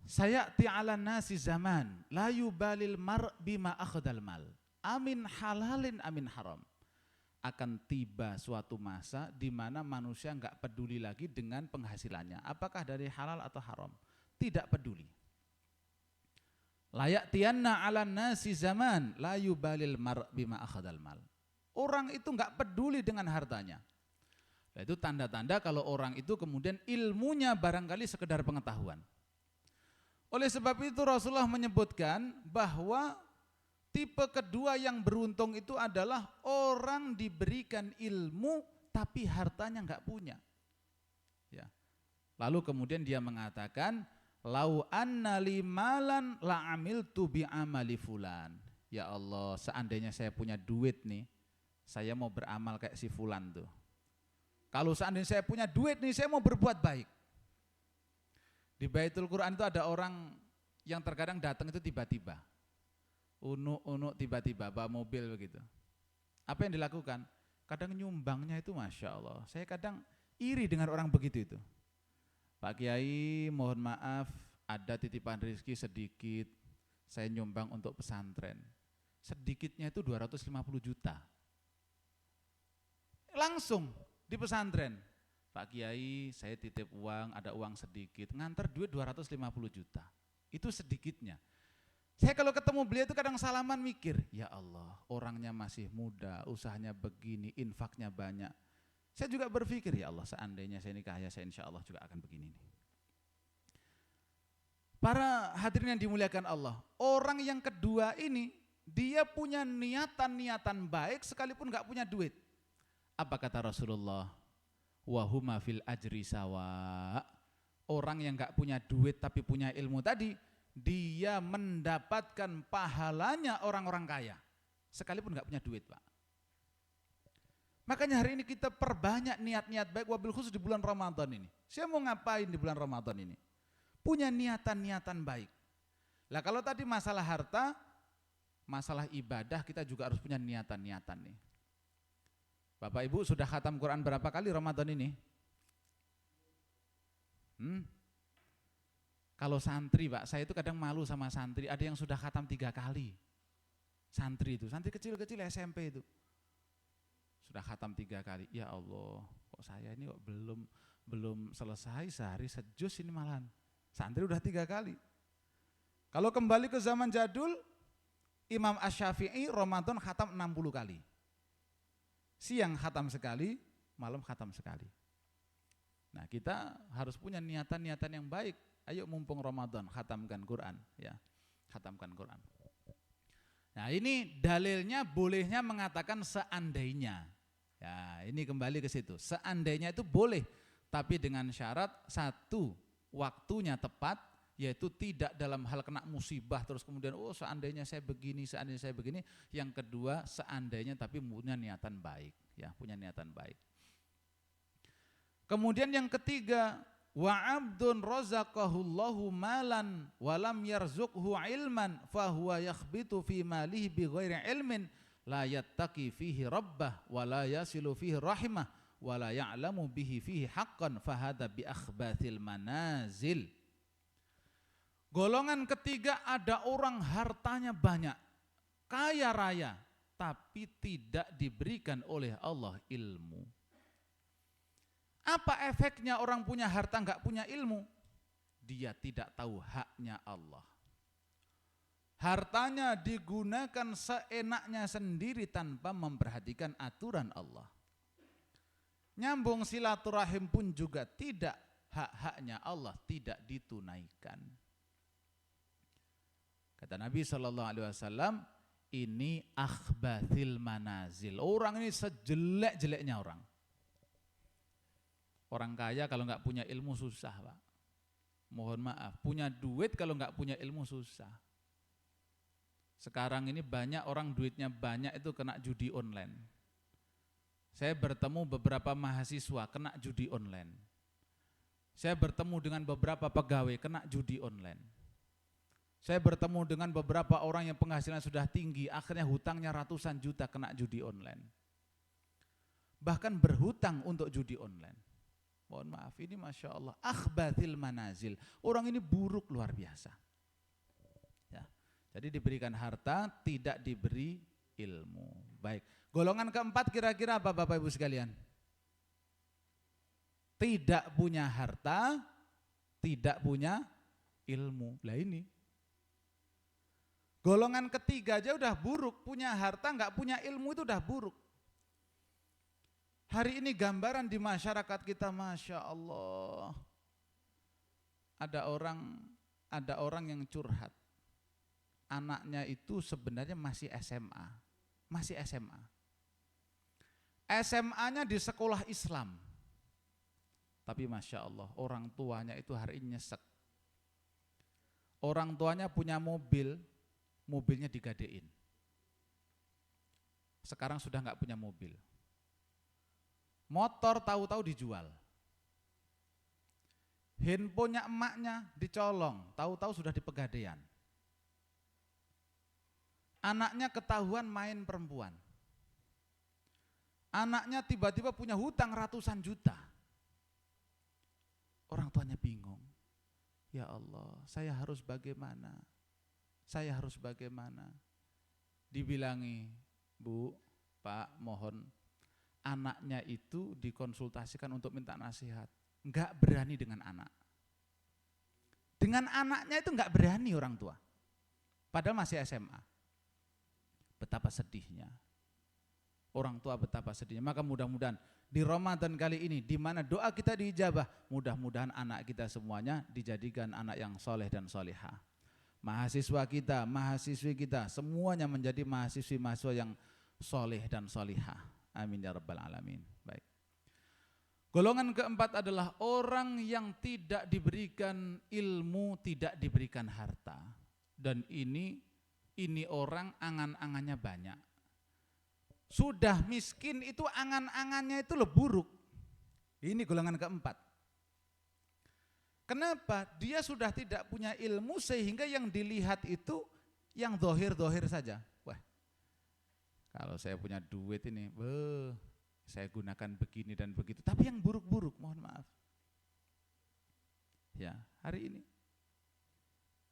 Saya ti'ala nasi zaman la yubalil mar bima akhdal mal amin halalin amin haram. Akan tiba suatu masa di mana manusia enggak peduli lagi dengan penghasilannya, apakah dari halal atau haram, tidak peduli. Layak tianna ala nasi zaman la yubalil mar bima akhdal mal. Orang itu enggak peduli dengan hartanya. Nah, itu tanda-tanda kalau orang itu kemudian ilmunya barangkali sekedar pengetahuan. Oleh sebab itu Rasulullah menyebutkan bahwa tipe kedua yang beruntung itu adalah orang diberikan ilmu tapi hartanya enggak punya. Ya. Lalu kemudian dia mengatakan, lau anna li malan la amiltu bi amali fulan. Ya Allah, seandainya saya punya duit nih, saya mau beramal kayak si fulan tuh. Kalau seandainya saya punya duit nih, saya mau berbuat baik. Di Baitul Quran itu ada orang yang terkadang datang itu tiba-tiba. Unuk-unuk tiba-tiba, bawa mobil begitu. Apa yang dilakukan? Kadang nyumbangnya itu Masya Allah. Saya kadang iri dengan orang begitu itu. Pak Kiai, mohon maaf, ada titipan rezeki sedikit, saya nyumbang untuk pesantren. Sedikitnya itu 250 juta. Langsung di pesantren. Pak Kiai, saya titip uang, ada uang sedikit, nganter duit 250 juta. Itu sedikitnya. Saya kalau ketemu beliau itu kadang salaman mikir, ya Allah, orangnya masih muda, usahanya begini, infaknya banyak. Saya juga berpikir, ya Allah, seandainya saya nikah ya saya insya Allah juga akan begini nih. Para hadirin yang dimuliakan Allah, orang yang kedua ini, dia punya niatan-niatan baik sekalipun gak punya duit. Apa kata Rasulullah? Wahuma fil ajri sawa. Orang yang gak punya duit tapi punya ilmu tadi, dia mendapatkan pahalanya orang-orang kaya. Sekalipun gak punya duit, Pak. Makanya hari ini kita perbanyak niat-niat baik, wabil khusus di bulan Ramadan ini. Saya mau ngapain di bulan Ramadan ini? Punya niatan-niatan baik. Lah kalau tadi masalah harta, masalah ibadah kita juga harus punya niatan-niatan nih. Bapak Ibu sudah khatam Quran berapa kali Ramadan ini? Kalau santri Pak, saya itu kadang malu sama santri, ada yang sudah khatam 3 kali. Santri itu, santri kecil-kecil SMP itu. Sudah khatam 3 kali, ya Allah, kok saya ini kok belum selesai sehari sejus ini malahan. Santri udah 3 kali. Kalau kembali ke zaman jadul, Imam Asy-Syafi'i Ramadan khatam 60 kali. Siang khatam sekali, malam khatam sekali. Nah kita harus punya niatan-niatan yang baik. Ayo mumpung Ramadan, khatamkan Quran. Ya, khatamkan Quran. Nah ini dalilnya bolehnya mengatakan seandainya. Ya ini kembali ke situ. Seandainya itu boleh, tapi dengan syarat satu, waktunya tepat, yaitu tidak dalam hal kena musibah terus kemudian seandainya saya begini, seandainya saya begini. Yang kedua seandainya tapi punya niatan baik, ya punya niatan baik. Kemudian yang ketiga, wa abdun razaqahullahu malan walam yarzuqhu ilman fahuwa yakhbitu fi malihi bighairi ilmin la yattaqi fihi rabbah wa la yasilu fihi rahimah wa la ya'lamu bihi fihi haqqan fahada bi akhbathil manazil. Golongan ketiga ada orang hartanya banyak, kaya raya, tapi tidak diberikan oleh Allah ilmu. Apa efeknya orang punya harta enggak punya ilmu? Dia tidak tahu haknya Allah. Hartanya digunakan seenaknya sendiri tanpa memperhatikan aturan Allah. Nyambung silaturahim pun juga tidak, hak-haknya Allah tidak ditunaikan. Kata Nabi SAW, ini akhbathil manazil. Orang ini sejelek-jeleknya orang. Orang kaya kalau nggak punya ilmu susah, Pak. Mohon maaf, punya duit kalau nggak punya ilmu susah. Sekarang ini banyak orang duitnya banyak itu kena judi online. Saya bertemu beberapa mahasiswa kena judi online. Saya bertemu dengan beberapa pegawai kena judi online. Saya bertemu dengan beberapa orang yang penghasilan sudah tinggi, akhirnya hutangnya ratusan juta kena judi online. Bahkan berhutang untuk judi online. Mohon maaf, ini Masya Allah, akhbathil manazil. Orang ini buruk luar biasa. Ya. Jadi diberikan harta, tidak diberi ilmu. Baik, golongan keempat kira-kira apa Bapak Ibu sekalian? Tidak punya harta, tidak punya ilmu. Lah ini. Golongan ketiga aja udah buruk, punya harta nggak punya ilmu itu udah buruk. Hari ini gambaran di masyarakat kita, Masya Allah. Ada orang yang curhat. Anaknya itu sebenarnya masih SMA. Masih SMA. SMA-nya di sekolah Islam. Tapi Masya Allah, orang tuanya itu hari ini nyesek. Orang tuanya punya mobil, mobilnya digadein. Sekarang sudah nggak punya mobil. Motor tahu-tahu dijual. handphonenya emaknya dicolong, tahu-tahu sudah di Pegadaian. Anaknya ketahuan main perempuan. Anaknya tiba-tiba punya hutang ratusan juta. Orang tuanya bingung. Ya Allah, saya harus bagaimana? Saya harus bagaimana? Dibilangi, Bu, Pak, mohon anaknya itu dikonsultasikan untuk minta nasihat. Enggak berani dengan anak. Dengan anaknya itu enggak berani orang tua. Padahal masih SMA. Betapa sedihnya. Orang tua betapa sedihnya. Maka mudah-mudahan di Ramadan kali ini, di mana doa kita diijabah, mudah-mudahan anak kita semuanya dijadikan anak yang soleh dan solehah. Mahasiswa kita, mahasiswi kita, semuanya menjadi mahasiswa yang soleh dan solehah. Amin ya rabbal alamin. Baik. Golongan keempat adalah orang yang tidak diberikan ilmu, tidak diberikan harta. Dan ini orang angan-angannya banyak. Sudah miskin itu angan-angannya itu buruk. Ini golongan keempat. Kenapa? Dia sudah tidak punya ilmu sehingga yang dilihat itu yang dohir-dohir saja. Wah, kalau saya punya duit ini, saya gunakan begini dan begitu. Tapi yang buruk-buruk, mohon maaf. Ya, hari ini.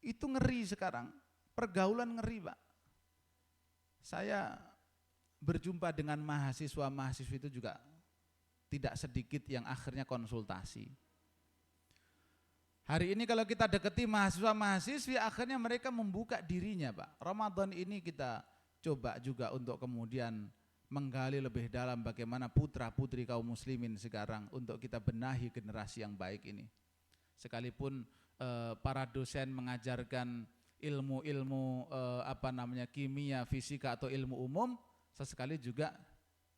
Itu ngeri sekarang. Pergaulan ngeri, Pak. Saya berjumpa dengan mahasiswa-mahasiswi itu juga tidak sedikit yang akhirnya konsultasi. Hari ini kalau kita deketi mahasiswa-mahasiswi, akhirnya mereka membuka dirinya, Pak. Ramadan ini kita coba juga untuk kemudian menggali lebih dalam bagaimana putra-putri kaum muslimin sekarang untuk kita benahi generasi yang baik ini. Sekalipun para dosen mengajarkan ilmu-ilmu kimia, fisika atau ilmu umum, sesekali juga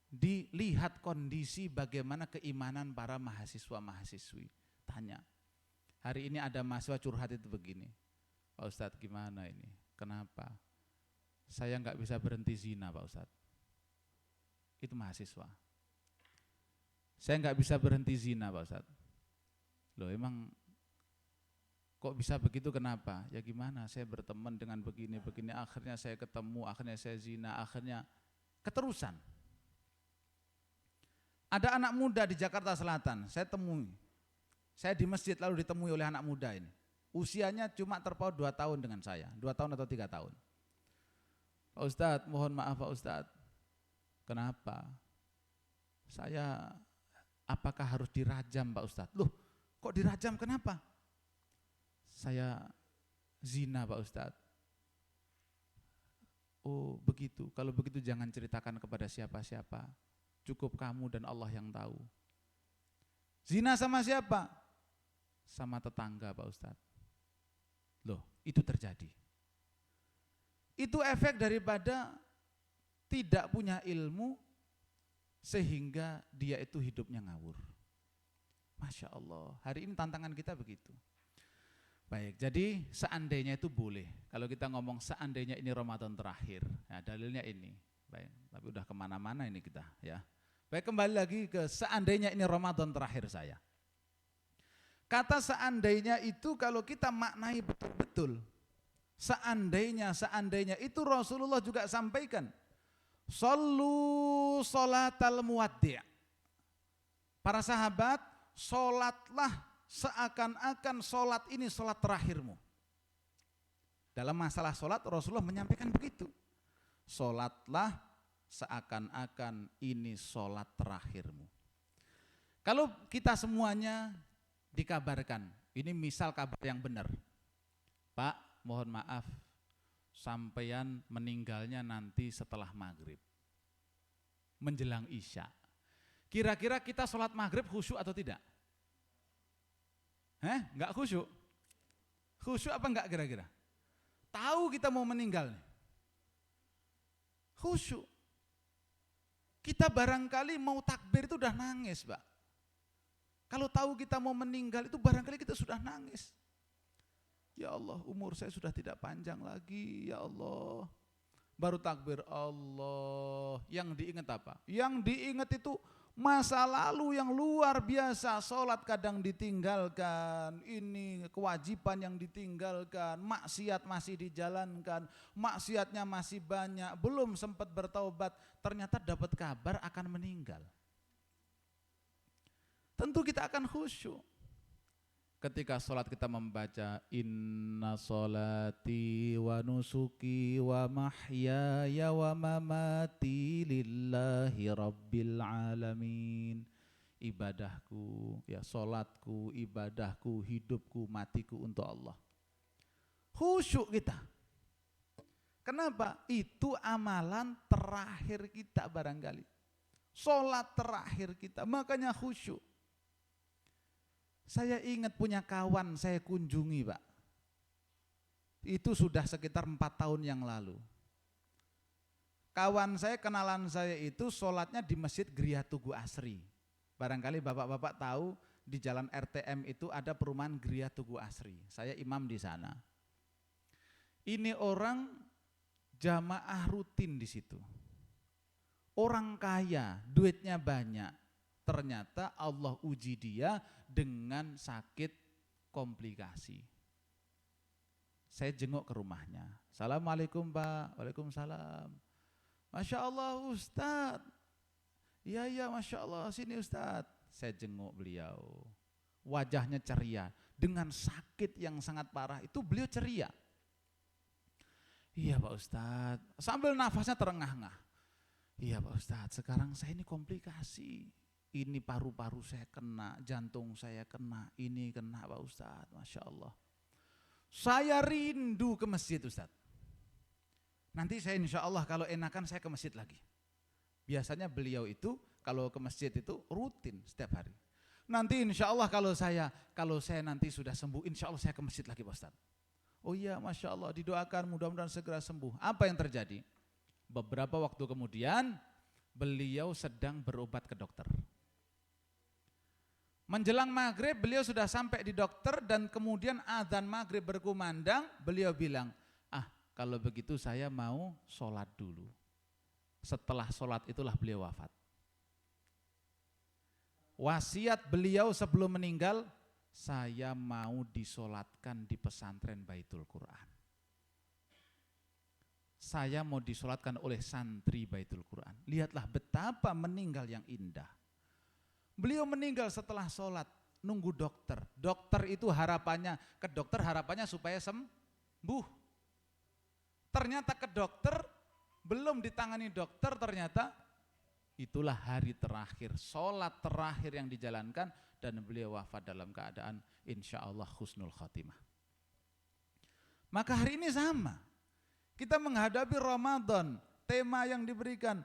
dilihat kondisi bagaimana keimanan para mahasiswa-mahasiswi. Tanya, hari ini ada mahasiswa curhat itu begini, Pak Ustadz gimana ini, kenapa? Saya nggak bisa berhenti zina Pak Ustadz. Itu mahasiswa. Saya nggak bisa berhenti zina Pak Ustadz. Loh emang kok bisa begitu, kenapa? Ya gimana, saya berteman dengan begini-begini, akhirnya saya ketemu, akhirnya saya zina, akhirnya keterusan. Ada anak muda di Jakarta Selatan, saya temui. Saya di masjid lalu ditemui oleh anak muda ini. Usianya cuma terpaut 2 tahun dengan saya, 2 tahun atau 3 tahun. Pak Ustadz, mohon maaf Pak Ustadz. Kenapa? Saya apakah harus dirajam Pak Ustadz? Loh, kok dirajam, kenapa? Saya zina Pak Ustadz. Oh begitu, kalau begitu jangan ceritakan kepada siapa-siapa. Cukup kamu dan Allah yang tahu. Zina sama siapa? Sama tetangga Pak Ustadz. Loh, itu terjadi. Itu efek daripada tidak punya ilmu sehingga dia itu hidupnya ngawur. Masya Allah, hari ini tantangan kita begitu. Baik, jadi seandainya itu boleh. Kalau kita ngomong seandainya ini Ramadan terakhir, ya dalilnya ini. Baik, tapi udah kemana-mana ini kita, ya. Baik, kembali lagi ke seandainya ini Ramadan terakhir saya. Kata seandainya itu kalau kita maknai betul-betul, seandainya itu Rasulullah juga sampaikan. Shollu sholatal muwaddi'. Para sahabat, sholatlah seakan-akan sholat ini sholat terakhirmu. Dalam masalah sholat Rasulullah menyampaikan begitu. Sholatlah seakan-akan ini sholat terakhirmu. Kalau kita semuanya dikabarkan, ini misal kabar yang benar. Pak, mohon maaf, sampeyan meninggalnya nanti setelah maghrib, menjelang isya. Kira-kira kita sholat maghrib khusyuk atau tidak? Enggak khusyuk? Khusyuk apa enggak kira-kira? Tahu kita mau meninggal nih. Khusyuk. Kita barangkali mau takbir itu udah nangis, Pak. Kalau tahu kita mau meninggal itu barangkali kita sudah nangis. Ya Allah, umur saya sudah tidak panjang lagi, ya Allah. Baru takbir Allah. Yang diingat apa? Yang diingat itu Masa lalu yang luar biasa, sholat kadang ditinggalkan, ini kewajiban yang ditinggalkan, maksiat masih dijalankan, maksiatnya masih banyak, belum sempat bertaubat, ternyata dapat kabar akan meninggal. Tentu kita akan khusyuk. Ketika sholat kita membaca inna sholati wa nusuki wa mahyaya wa mamati lillahi rabbil alamin. Ibadahku, ya sholatku, ibadahku, hidupku, matiku untuk Allah. Khusyuk kita. Kenapa? Itu amalan terakhir kita barangkali. Sholat terakhir kita, makanya khusyuk. Saya ingat punya kawan saya kunjungi, Pak. Itu sudah sekitar 4 tahun yang lalu. Kawan saya, kenalan saya itu sholatnya di Masjid Gria Tugu Asri. Barangkali bapak-bapak tahu di Jalan RTM itu ada perumahan Gria Tugu Asri. Saya imam di sana. Ini orang jamaah rutin di situ. Orang kaya, duitnya banyak. Ternyata Allah uji dia dengan sakit komplikasi. Saya jenguk ke rumahnya. Assalamualaikum Pak. Waalaikumsalam. Masya Allah Ustadz. Iya Masya Allah, sini Ustadz. Saya jenguk beliau. Wajahnya ceria. Dengan sakit yang sangat parah itu beliau ceria. Iya Pak Ustadz. Sambil nafasnya terengah-engah. Iya Pak Ustadz, sekarang saya ini komplikasi. Ini paru-paru saya kena, jantung saya kena, ini kena Pak Ustadz, Masya Allah. Saya rindu ke masjid Ustadz. Nanti saya insya Allah kalau enakan saya ke masjid lagi. Biasanya beliau itu kalau ke masjid itu rutin setiap hari. Nanti insya Allah kalau saya nanti sudah sembuh, insya Allah saya ke masjid lagi Pak Ustadz. Oh iya Masya Allah, didoakan mudah-mudahan segera sembuh. Apa yang terjadi? Beberapa waktu kemudian beliau sedang berobat ke dokter. Menjelang maghrib beliau sudah sampai di dokter dan kemudian adzan maghrib berkumandang, beliau bilang, kalau begitu saya mau sholat dulu. Setelah sholat itulah beliau wafat. Wasiat beliau sebelum meninggal, saya mau disolatkan di pesantren Baitul Quran. Saya mau disolatkan oleh santri Baitul Quran. Lihatlah betapa meninggal yang indah. Beliau meninggal setelah sholat, nunggu dokter. Dokter itu harapannya supaya sembuh. Ternyata ke dokter, belum ditangani dokter, ternyata itulah hari terakhir, sholat terakhir yang dijalankan dan beliau wafat dalam keadaan insya Allah husnul khatimah. Maka hari ini sama, kita menghadapi Ramadan, tema yang diberikan,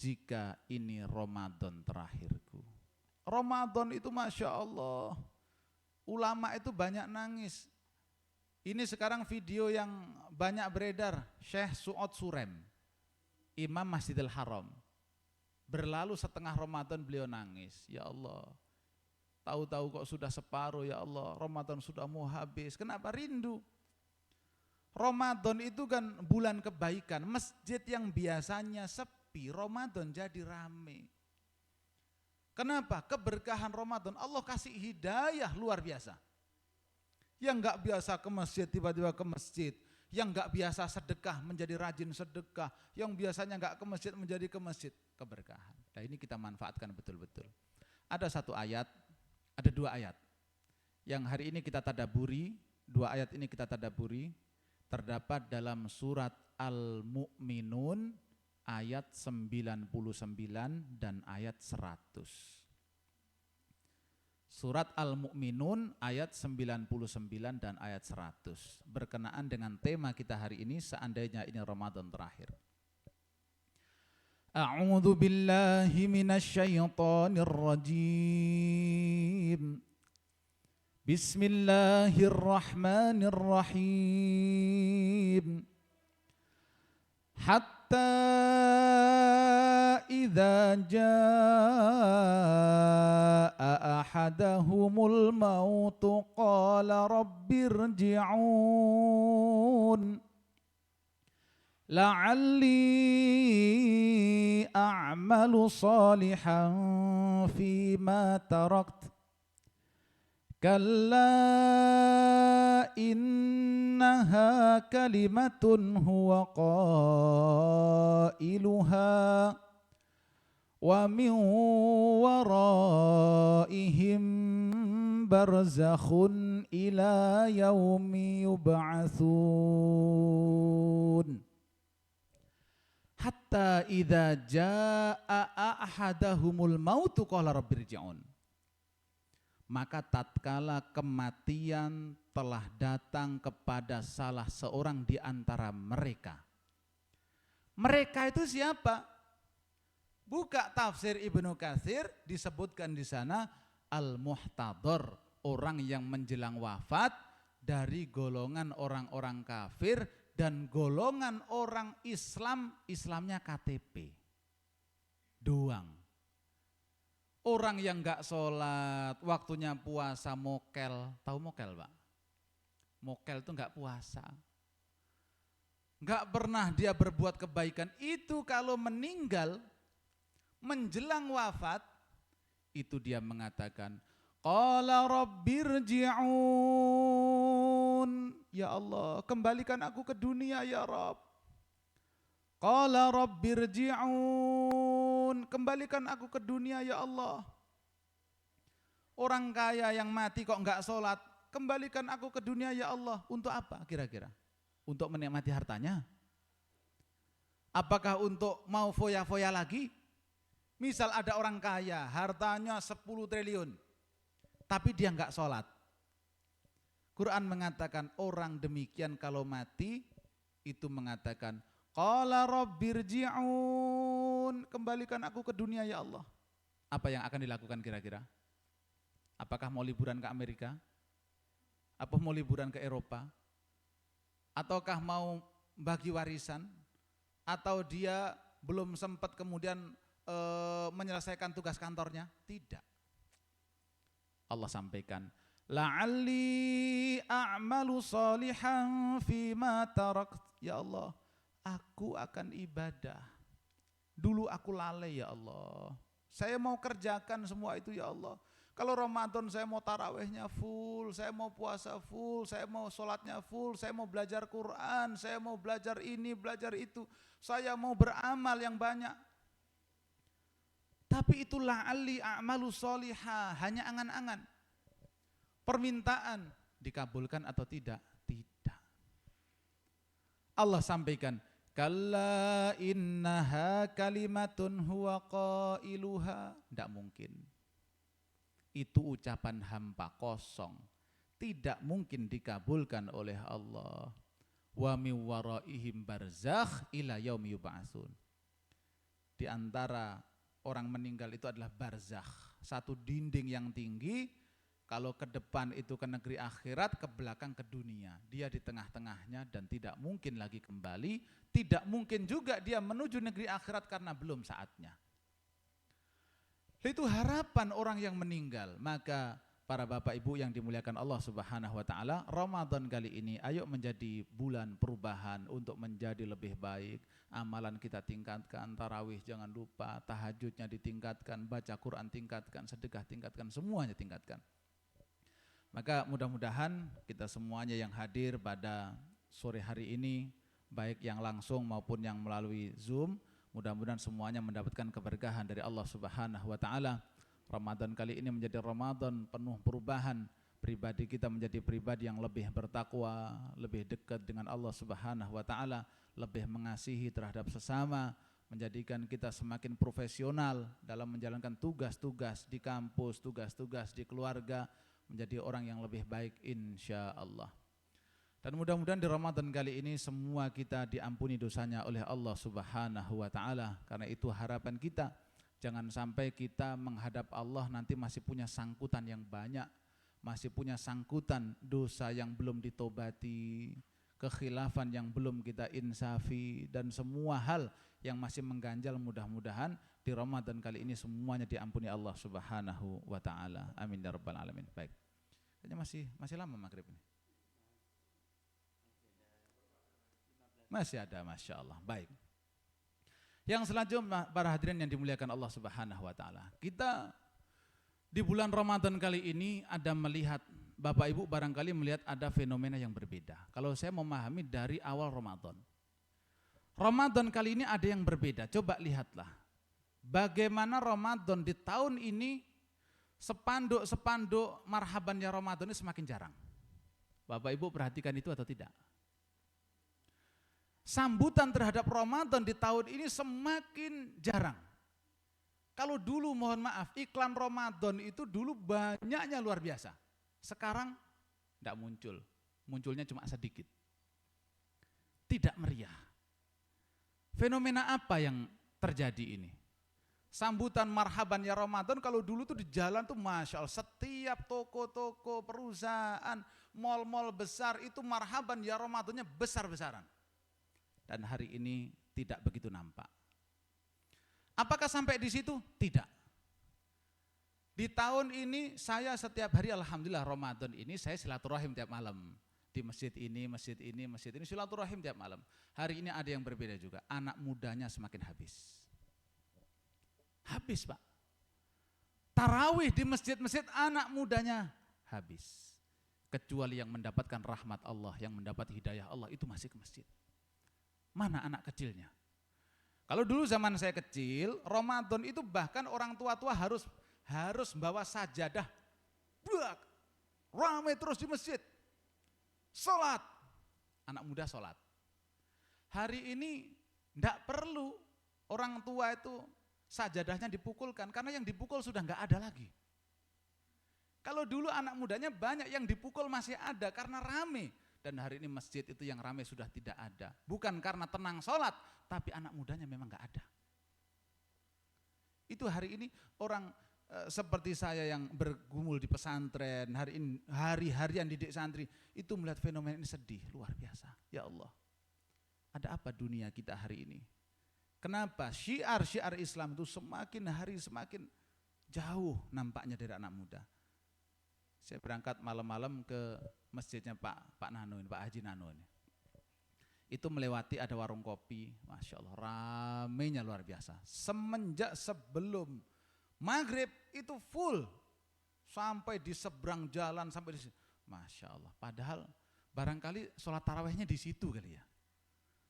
jika ini Ramadan terakhirku. Ramadan itu Masya Allah, ulama itu banyak nangis. Ini sekarang video yang banyak beredar, Syekh Su'ad Surem, Imam Masjidil Haram. Berlalu setengah Ramadan beliau nangis, ya Allah, tahu-tahu kok sudah separuh, ya Allah, Ramadan sudah mau habis, kenapa rindu? Ramadan itu kan bulan kebaikan, masjid yang biasanya sepi, Ramadan jadi rame. Kenapa? Keberkahan Ramadan, Allah kasih hidayah luar biasa. Yang enggak biasa ke masjid, tiba-tiba ke masjid. Yang enggak biasa sedekah, menjadi rajin sedekah. Yang biasanya enggak ke masjid, menjadi ke masjid. Keberkahan. Nah ini kita manfaatkan betul-betul. Ada satu ayat, ada 2 ayat. Yang hari ini kita tadaburi, 2 ayat ini kita tadaburi. Terdapat dalam surat Al-Mu'minun, ayat 99 dan ayat 100. Surat Al-Mu'minun ayat 99 dan ayat 100. Berkenaan dengan tema kita hari ini, seandainya ini Ramadan terakhir. A'udzu billahi minasyaitonir rajim. Bismillahirrahmanirrahim. Hatta idza jaa ahadahumul maut qala rabbirji'un la'alli أعمل صالحا فيما تركت كلا إنها كلمة هو قائلها ومن ورائهم برزخ إلى يوم يبعثون حتى إذا جاء أحدهم الموت قال رب ارجعون. Maka tatkala kematian telah datang kepada salah seorang di antara mereka. Mereka itu siapa? Buka tafsir Ibnu Katsir, disebutkan di sana al-muhtadhar, orang yang menjelang wafat dari golongan orang-orang kafir dan golongan orang Islam, Islamnya KTP doang. Orang yang enggak sholat, waktunya puasa mokel, tahu mokel Pak? Mokel itu enggak puasa. Enggak pernah dia berbuat kebaikan, itu kalau meninggal menjelang wafat, itu dia mengatakan, qala rabbirji'un, ya Allah kembalikan aku ke dunia ya Rabb. Qala rabbirji'un, kembalikan aku ke dunia ya Allah. Orang kaya yang mati kok enggak sholat, kembalikan aku ke dunia ya Allah. Untuk apa kira-kira? Untuk menikmati hartanya? Apakah untuk mau foya-foya lagi? Misal ada orang kaya, hartanya 10 triliun, tapi dia enggak sholat. Quran mengatakan orang demikian kalau mati, itu mengatakan, qala rabbirji'un, kembalikan aku ke dunia ya Allah. Apa yang akan dilakukan kira-kira? Apakah mau liburan ke Amerika? Apa mau liburan ke Eropa? Ataukah mau bagi warisan? Atau dia belum sempat kemudian menyelesaikan tugas kantornya? Tidak. Allah sampaikan, la'alli a'malu salihan fima tarakt, ya Allah, aku akan ibadah. Dulu aku lalai ya Allah. Saya mau kerjakan semua itu ya Allah. Kalau Ramadan saya mau tarawihnya full, saya mau puasa full, saya mau sholatnya full, saya mau belajar Quran, saya mau belajar ini, belajar itu. Saya mau beramal yang banyak. Tapi itu la'alli a'malu sholihah, hanya angan-angan. Permintaan dikabulkan atau tidak? Tidak. Allah sampaikan, kalla innaha kalimatun huwa qailuha. Tidak mungkin. Itu ucapan hampa kosong. Tidak mungkin dikabulkan oleh Allah. Wa min waraihim barzakh ila yaumi yub'atsun. Di antara orang meninggal itu adalah barzakh, satu dinding yang tinggi. Kalau ke depan itu ke negeri akhirat, ke belakang ke dunia. Dia di tengah-tengahnya dan tidak mungkin lagi kembali. Tidak mungkin juga dia menuju negeri akhirat karena belum saatnya. Itu harapan orang yang meninggal. Maka para bapak ibu yang dimuliakan Allah Subhanahu wa taala, Ramadan kali ini ayo menjadi bulan perubahan untuk menjadi lebih baik. Amalan kita tingkatkan, tarawih jangan lupa, tahajudnya ditingkatkan, baca Quran tingkatkan, sedekah tingkatkan, semuanya tingkatkan. Maka mudah-mudahan kita semuanya yang hadir pada sore hari ini, baik yang langsung maupun yang melalui Zoom, mudah-mudahan semuanya mendapatkan keberkahan dari Allah Subhanahu wa taala. Ramadan kali ini menjadi Ramadan penuh perubahan, pribadi kita menjadi pribadi yang lebih bertakwa, lebih dekat dengan Allah Subhanahu wa taala, lebih mengasihi terhadap sesama, menjadikan kita semakin profesional dalam menjalankan tugas-tugas di kampus, tugas-tugas di keluarga, menjadi orang yang lebih baik insya Allah. Dan mudah-mudahan di Ramadan kali ini semua kita diampuni dosanya oleh Allah Subhanahu wa taala. Karena itu harapan kita, jangan sampai kita menghadap Allah nanti masih punya sangkutan yang banyak, masih punya sangkutan dosa yang belum ditobati, kekhilafan yang belum kita insafi, dan semua hal yang masih mengganjal. Mudah-mudahan di Ramadan kali ini semuanya diampuni Allah Subhanahu wa taala. Amin ya rabbal alamin. Baik. Kayaknya masih lama maghrib ini. Masih ada, Masya Allah. Baik. Yang selanjutnya para hadirin yang dimuliakan Allah Subhanahu wa taala. Kita di bulan Ramadan kali ini ada melihat, Bapak Ibu barangkali melihat ada fenomena yang berbeda. Kalau saya memahami dari awal Ramadan. Ramadan kali ini ada yang berbeda. Coba lihatlah. Bagaimana Ramadan di tahun ini spanduk-spanduk marhaban ya Ramadan ini semakin jarang. Bapak Ibu perhatikan itu atau tidak? Sambutan terhadap Ramadan di tahun ini semakin jarang. Kalau dulu mohon maaf iklan Ramadan itu dulu banyaknya luar biasa. Sekarang tidak muncul, munculnya cuma sedikit. Tidak meriah. Fenomena apa yang terjadi ini? Sambutan marhaban ya Ramadan kalau dulu tuh di jalan tuh Masya Allah, setiap toko-toko, perusahaan, mal-mal besar itu marhaban ya Ramadannya besar-besaran. Dan hari ini tidak begitu nampak. Apakah sampai di situ? Tidak. Di tahun ini saya setiap hari alhamdulillah Ramadan ini saya silaturahim tiap malam. Di masjid ini silaturahim tiap malam. Hari ini ada yang berbeda juga. Anak mudanya semakin habis. Habis Pak. Tarawih di masjid-masjid anak mudanya habis. Kecuali yang mendapatkan rahmat Allah, yang mendapat hidayah Allah itu masih ke masjid. Mana anak kecilnya? Kalau dulu zaman saya kecil, Ramadan itu bahkan orang tua-tua harus bawa sajadah. Buak, ramai terus di masjid. Sholat, anak muda sholat. Hari ini tidak perlu orang tua itu sajadahnya dipukulkan, karena yang dipukul sudah nggak ada lagi. Kalau dulu anak mudanya banyak, yang dipukul masih ada karena rame. Dan hari ini masjid itu yang ramai sudah tidak ada. Bukan karena tenang sholat, tapi anak mudanya memang gak ada. Itu hari ini orang seperti saya yang bergumul di pesantren, hari-harian didik santri, itu melihat fenomena ini sedih, luar biasa. Ya Allah, ada apa dunia kita hari ini? Kenapa syiar-syiar Islam itu semakin hari semakin jauh nampaknya dari anak muda? Saya berangkat malam-malam ke masjidnya Pak Nano ini, Pak Haji Nano ini. Itu melewati ada warung kopi, Masya Allah ramainya luar biasa. Semenjak sebelum maghrib itu full, sampai di seberang jalan, sampai di situ. Masya Allah, padahal barangkali sholat tarawihnya di situ kali ya.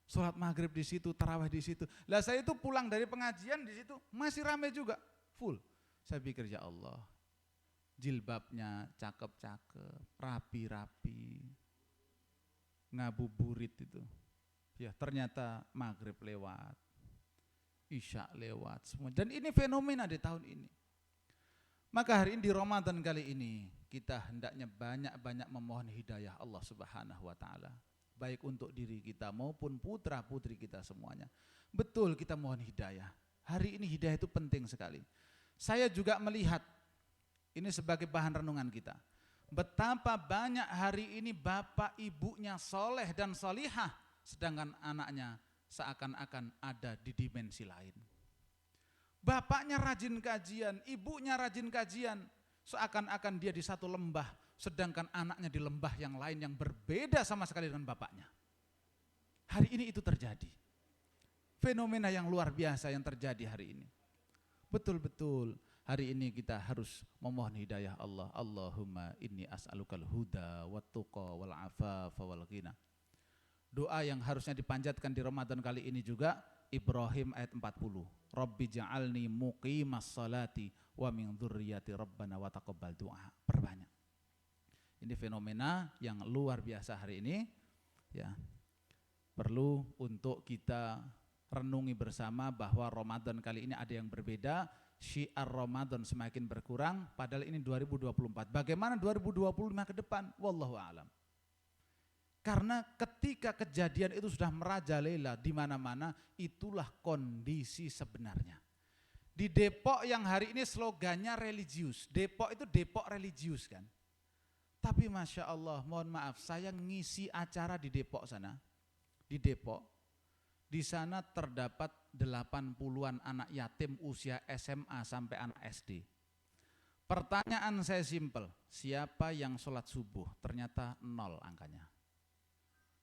Sholat maghrib di situ, tarawih di situ. Lah saya itu pulang dari pengajian di situ, masih ramai juga, full. Saya pikir ya Allah, jilbabnya cakep-cakep, rapi-rapi, ngabuburit itu. Ya ternyata maghrib lewat, isya lewat semua. Dan ini fenomena di tahun ini. Maka hari ini di Ramadan kali ini kita hendaknya banyak-banyak memohon hidayah Allah Subhanahu wa taala, baik untuk diri kita maupun putra-putri kita semuanya. Betul kita mohon hidayah. Hari ini hidayah itu penting sekali. Saya juga melihat ini sebagai bahan renungan kita. Betapa banyak hari ini bapak ibunya soleh dan solihah, sedangkan anaknya seakan-akan ada di dimensi lain. Bapaknya rajin kajian, ibunya rajin kajian, seakan-akan dia di satu lembah, sedangkan anaknya di lembah yang lain yang berbeda sama sekali dengan bapaknya. Hari ini itu terjadi. Fenomena yang luar biasa yang terjadi hari ini. Betul-betul. Hari ini kita harus memohon hidayah Allah. Allahumma inni as'alukal huda wat tuqa wal afafa wal ghina. Doa yang harusnya dipanjatkan di Ramadan kali ini juga Ibrahim ayat 40. Rabbi ja'alni muqimas salati wa min dzurriyyati rabbana wa taqabbal du'a. Perbanyak. Ini fenomena yang luar biasa hari ini ya. Perlu untuk kita renungi bersama bahwa Ramadan kali ini ada yang berbeda. Syiar Ramadan semakin berkurang, padahal ini 2024. Bagaimana 2025 ke depan? Wallahu a'lam. Karena ketika kejadian itu sudah merajalela di mana-mana, itulah kondisi sebenarnya. Di Depok yang hari ini slogannya religius. Depok itu Depok religius kan. Tapi Masya Allah, mohon maaf, saya ngisi acara di Depok sana. Di Depok. Di sana terdapat 80-an anak yatim usia SMA sampai anak SD. Pertanyaan saya simpel, siapa yang sholat subuh? Ternyata 0 angkanya.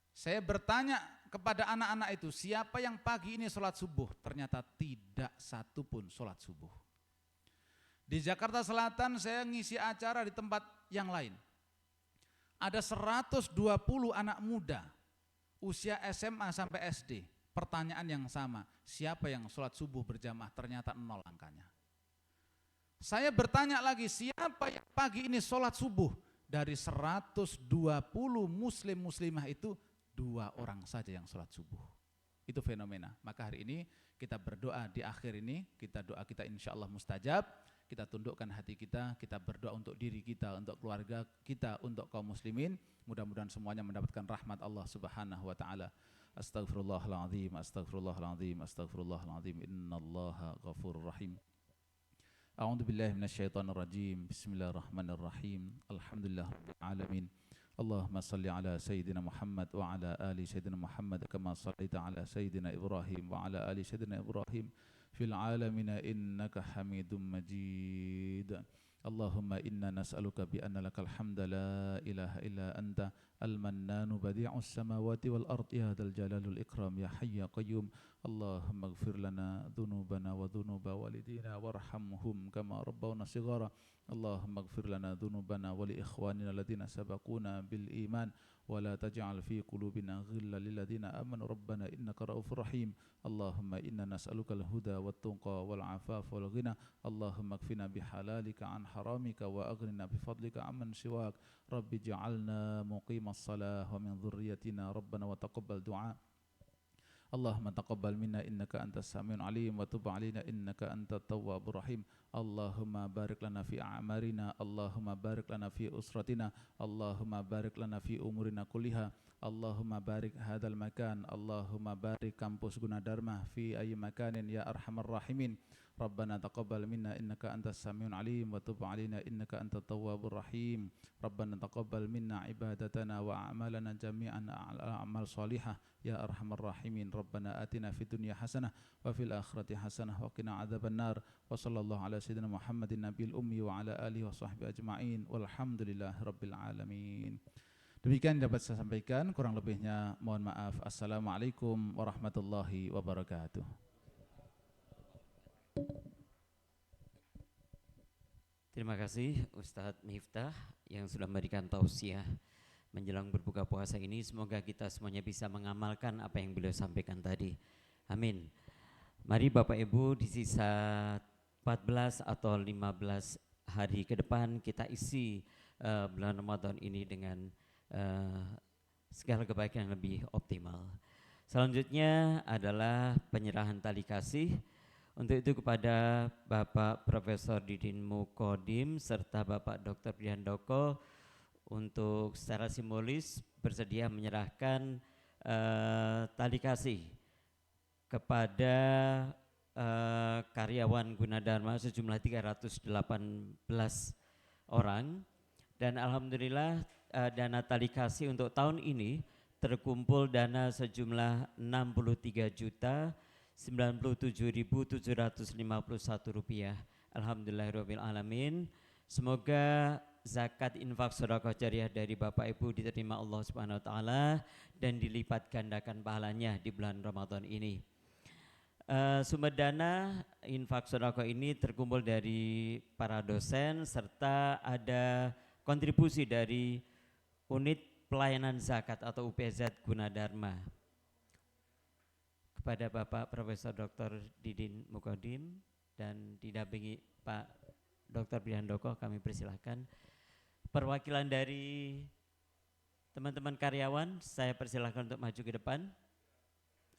Saya bertanya kepada anak-anak itu, siapa yang pagi ini sholat subuh? Ternyata tidak satu pun sholat subuh. Di Jakarta Selatan saya ngisi acara di tempat yang lain. Ada 120 anak muda usia SMA sampai SD. Pertanyaan yang sama, siapa yang sholat subuh berjamaah? Ternyata 0 angkanya. Saya bertanya lagi, siapa yang pagi ini sholat subuh? Dari 120 muslim-muslimah itu 2 orang saja yang sholat subuh. Itu fenomena. Maka hari ini kita berdoa di akhir ini, doa kita insya Allah mustajab. Kita tundukkan hati kita berdoa untuk diri kita, untuk keluarga kita, untuk kaum muslimin. Mudah-mudahan semuanya mendapatkan rahmat Allah Subhanahu wa taala. Astaghfirullahaladzim, astaghfirullahaladzim, astaghfirullahaladzim. Innallaha ghafurur rahim. A'udzu billahi minasyaitonir rajim. Bismillahirrahmanirrahim. Alhamdulillahirabbil alamin. Allahumma salli ala sayyidina Muhammad wa ala ali sayyidina Muhammad kama shallaita ala sayyidina Ibrahim wa ala ali sayyidina Ibrahim fil alamin innaka Hamidum Majid. Allahumma inna nas'aluka bi anna lakal hamda la ilaha illa anta al-mannanu badi'us samawati wal ardi ya dzal jalalul ikram ya hayy ya qayyum. Allahumma ighfir lana dhunubana wa dhunuba walidina warhamhum kama rabbawna shighara. Allahumma ighfir lana dhunubana wa li ikhwanina alladhina sabaquna bil iman wa la taj'al fi qulubina ghillan lil ladzina amanu rabbana innaka ra'ufur rahim. Allahumma inna nas'aluka al-huda wat tuqa wal afafa wal ghina. Allahumma kfina bihalalika an haramika wa aghnina bifadlika amman siwak. Rabbi ij'alna muqimas salah wa min dhurriyyatina rabbana wa taqabbal du'a. Allahumma taqabbal minna innaka antas samiun alim wa tub alaina innaka antat tawwabur rahim. Allahumma barik lana fi a'marina, Allahumma barik lana fi usratina, Allahumma barik lana fi umurina kulliha. Allahumma barik hadzal makan, Allahumma barik kampus Gunadarma fi ayyi makanin ya arhamar rahimin. Rabbana taqabbal minna innaka antas samiun alim wa tub alaina innaka antat tawwabur rahim. Rabbana taqabbal minna ibadatana wa a'malana jami'an a'mal salihah ya arhamar rahimin. Rabbana atina fid dunya hasanah wa fil akhirati hasanah wa qina adzabannar. Wa sallallahu ala sayyidina Muhammadin nabiyil ummi wa ala alihi wa sahbihi ajma'in walhamdulillahi rabbil alamin. Demikian dapat saya sampaikan, kurang lebihnya mohon maaf. Assalamualaikum warahmatullahi wabarakatuh. Terima kasih Ustadz Miftah yang sudah memberikan tausiah menjelang berbuka puasa ini. Semoga kita semuanya bisa mengamalkan apa yang beliau sampaikan tadi. Amin. Mari Bapak Ibu, di sisa 14 atau 15 hari ke depan kita isi bulan Ramadan ini dengan segala kebaikan yang lebih optimal. Selanjutnya adalah penyerahan tali kasih. Untuk itu kepada Bapak Profesor Didin Mukodim serta Bapak Dr. Prihandoko untuk secara simbolis bersedia menyerahkan tali kasih kepada karyawan Gunadarma sejumlah 318 orang, dan alhamdulillah dana tali kasih untuk tahun ini terkumpul dana sejumlah 63.097.751 rupiah. Alhamdulillahirabbil alamin. Semoga zakat infak sedekah jariah dari Bapak Ibu diterima Allah Subhanahu wa taala dan dilipat gandakan pahalanya di bulan Ramadan ini. Sumber dana infak sedekah ini terkumpul dari para dosen serta ada kontribusi dari unit pelayanan zakat atau UPZ Gunadarma. Kepada Bapak Profesor Dr. Didin Mukodim dan didampingi Pak Dr. Prihandoko, kami persilahkan. Perwakilan dari teman-teman karyawan saya persilahkan untuk maju ke depan.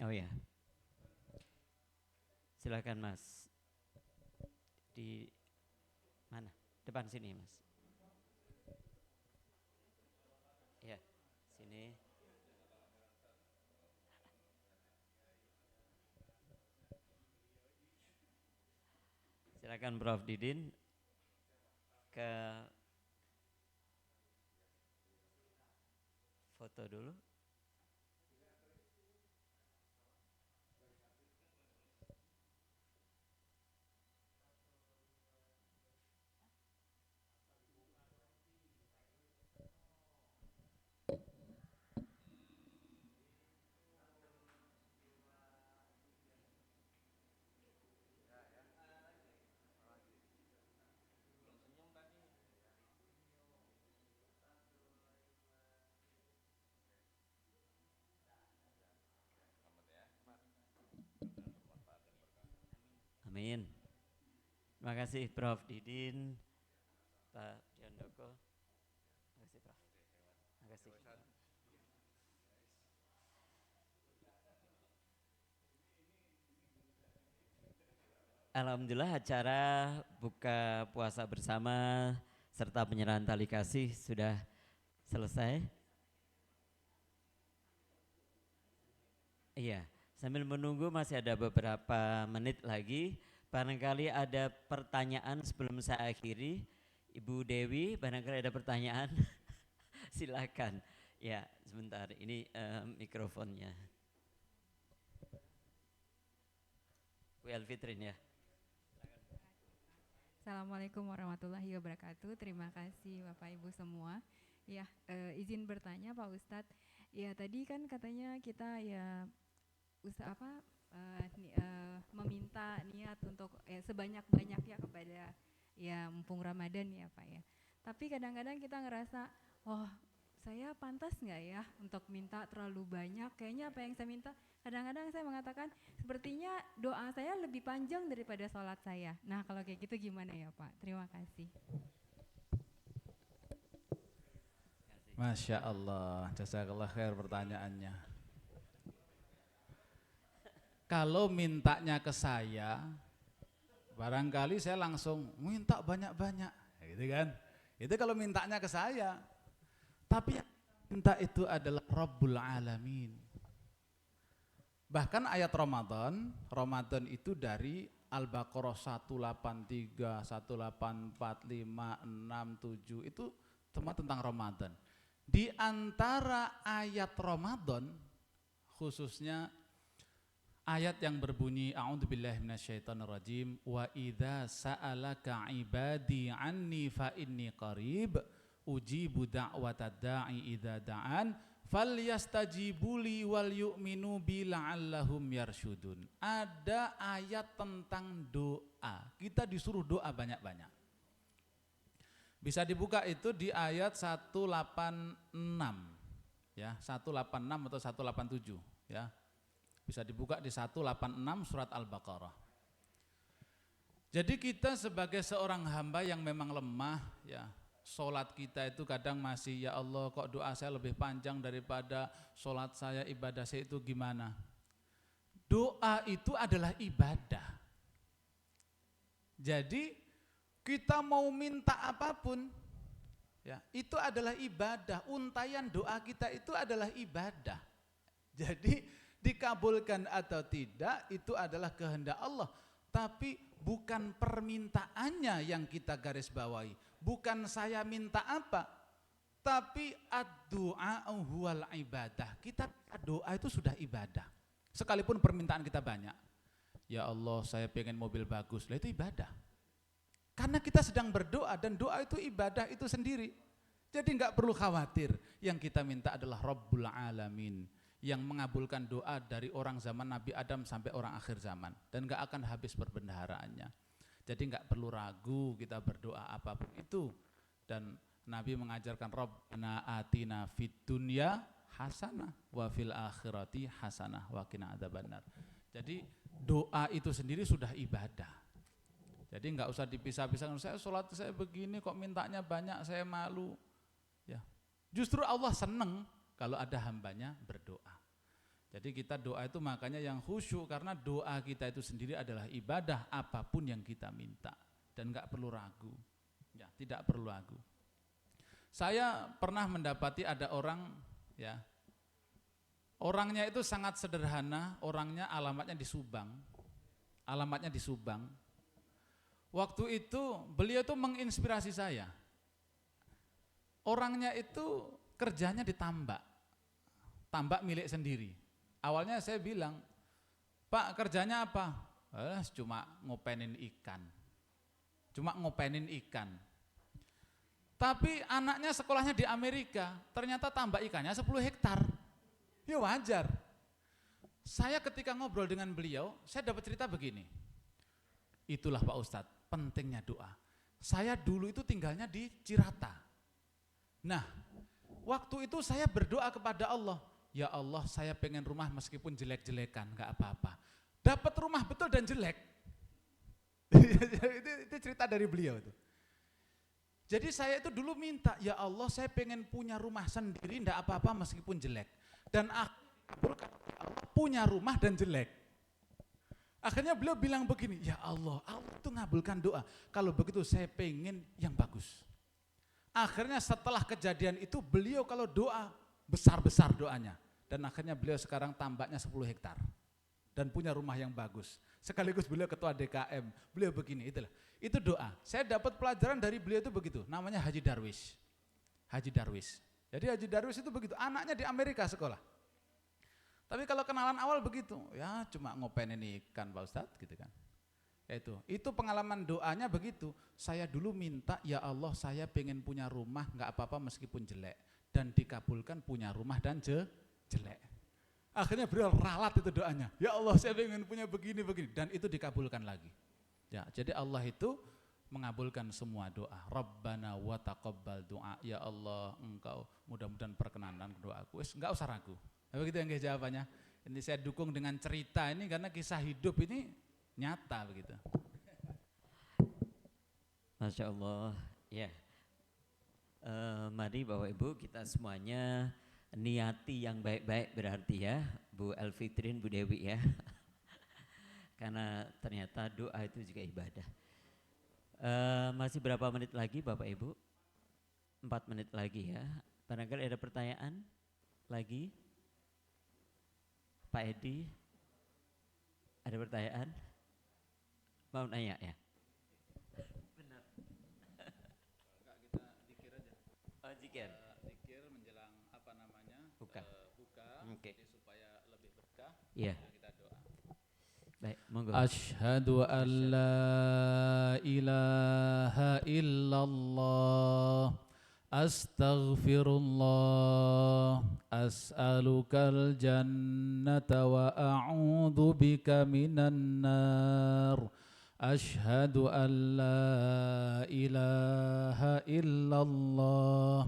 Oh ya, silakan Mas. Di mana? Depan sini Mas. Ya, sini. Silakan Prof. Didin ke foto dulu. Amin. Terima kasih Prof. Didin, Pak Diandoko. Terima kasih Prof. Terima kasih. Alhamdulillah acara buka puasa bersama serta penyerahan tali kasih sudah selesai. Iya, sambil menunggu masih ada beberapa menit lagi. Barangkali ada pertanyaan sebelum saya akhiri. Ibu Dewi, barangkali ada pertanyaan. Silakan. Ya, sebentar. Ini mikrofonnya. Bu Elfitrin ya. Assalamualaikum warahmatullahi wabarakatuh. Terima kasih Bapak Ibu semua. Ya, izin bertanya Pak Ustadz. Ya tadi kan katanya kita ya meminta niat untuk sebanyak-banyaknya kepada ya mumpung Ramadan ya Pak ya. Tapi kadang-kadang kita ngerasa, oh saya pantas nggak ya untuk minta terlalu banyak? Kayaknya apa yang saya minta, kadang-kadang saya mengatakan sepertinya doa saya lebih panjang daripada sholat saya. Nah kalau kayak gitu gimana ya Pak? Terima kasih. Masya Allah, jazakallah khair pertanyaannya. Kalau mintanya ke saya, barangkali saya langsung minta banyak-banyak, gitu kan? Itu kalau mintanya ke saya. Tapi yang minta itu adalah Rabbul Alamin. Bahkan ayat Ramadan itu dari Al-Baqarah 183, 184, 5, 6, 7 itu semua tentang Ramadan. Di antara ayat Ramadan khususnya ayat yang berbunyi a'udzubillahi minasyaitonirrajim wa idza sa'alaka ibadi anni fa inni qarib ujibu da'watad da'i idza da'an falyastajibuli wal yu'minu bi la'allahum yarsyudun. Ada ayat tentang doa. Kita disuruh doa banyak-banyak. Bisa dibuka itu di ayat 186 ya, 186 atau 187 ya. Bisa dibuka di 186 surat Al-Baqarah. Jadi kita sebagai seorang hamba yang memang lemah ya, sholat kita itu kadang masih ya Allah kok doa saya lebih panjang daripada sholat saya, ibadah saya itu gimana? Doa itu adalah ibadah. Jadi kita mau minta apapun ya, itu adalah ibadah. Untaian doa kita itu adalah ibadah. Jadi dikabulkan atau tidak itu adalah kehendak Allah, tapi bukan permintaannya yang kita garis bawahi. Bukan saya minta apa, tapi ad-du'a huwal ibadah. Kita doa itu sudah ibadah. Sekalipun permintaan kita banyak. Ya Allah, saya pengen mobil bagus. Lah itu ibadah. Karena kita sedang berdoa dan doa itu ibadah itu sendiri. Jadi enggak perlu khawatir. Yang kita minta adalah Rabbul Alamin, yang mengabulkan doa dari orang zaman Nabi Adam sampai orang akhir zaman, dan enggak akan habis perbendaharaannya. Jadi enggak perlu ragu kita berdoa apapun itu. Dan Nabi mengajarkan Rabbana atina fid dunya hasanah wa fil akhirati hasanah wa qina adzabannar. Jadi doa itu sendiri sudah ibadah. Jadi enggak usah dipisah-pisahkan, saya sholat saya begini kok mintanya banyak, saya malu. Ya. Justru Allah senang kalau ada hambanya berdoa. Jadi kita doa itu makanya yang khusyuk, karena doa kita itu sendiri adalah ibadah apapun yang kita minta, dan enggak perlu ragu. Ya, tidak perlu ragu. Saya pernah mendapati ada orang ya. Orangnya itu sangat sederhana, orangnya alamatnya di Subang. Alamatnya di Subang. Waktu itu beliau itu menginspirasi saya. Orangnya itu kerjanya di tambak milik sendiri. Awalnya saya bilang, Pak kerjanya apa? Cuma ngopenin ikan. Tapi anaknya sekolahnya di Amerika, ternyata tambak ikannya 10 hektar. Ya wajar. Saya ketika ngobrol dengan beliau, saya dapat cerita begini. Itulah Pak Ustadz, pentingnya doa. Saya dulu itu tinggalnya di Cirata. Nah, waktu itu saya berdoa kepada Allah, ya Allah saya pengen rumah meskipun jelek-jelekan, gak apa-apa. Dapat rumah betul dan jelek. itu cerita dari beliau itu. Jadi saya itu dulu minta, ya Allah saya pengen punya rumah sendiri, enggak apa-apa meskipun jelek. Dan aku punya rumah dan jelek. Akhirnya beliau bilang begini, ya Allah itu ngabulkan doa. Kalau begitu saya pengen yang bagus. Akhirnya setelah kejadian itu beliau kalau doa, besar-besar doanya. Dan akhirnya beliau sekarang tambaknya 10 hektar. Dan punya rumah yang bagus. Sekaligus beliau ketua DKM, beliau begini, itulah. Itu doa. Saya dapat pelajaran dari beliau itu begitu, namanya Haji Darwis. Haji Darwis. Jadi Haji Darwis itu begitu, anaknya di Amerika sekolah. Tapi kalau kenalan awal begitu, ya cuma ngopenin ikan Pak Ustadz gitu kan. Itu pengalaman doanya begitu. Saya dulu minta, ya Allah saya pengen punya rumah, nggak apa-apa meskipun jelek. Dan dikabulkan punya rumah dan jelek. Akhirnya beliau ralat itu doanya. Ya Allah saya pengen punya begini-begini. Dan itu dikabulkan lagi. Ya, jadi Allah itu mengabulkan semua doa. Rabbana wa taqabbal doa. Ya Allah engkau mudah-mudahan perkenanan doaku. Enggak usah ragu. Begitu yang jawabannya. Ini saya dukung dengan cerita ini karena kisah hidup ini nyata begitu. Masya Allah. Ya. Mari Bapak Ibu kita semuanya niati yang baik-baik berarti ya, Bu Elfitrin, Bu Dewi ya. Karena ternyata doa itu juga ibadah. Masih berapa menit lagi Bapak Ibu? 4 menit lagi ya. Barangkali ada pertanyaan lagi? Pak Edi, ada pertanyaan? Mau nanya ya? Benar. Enggak, kita zikir aja. Oh zikir. Zikir menjelang apa namanya? Buka. Oke. Jadi supaya lebih berkah. Iya. Kita doa. Baik, monggo. Asyhadu an la ilaha illallah astaghfirullah as'alukal jannata wa a'udzu bika minan nar asyhadu an la ilaha illallah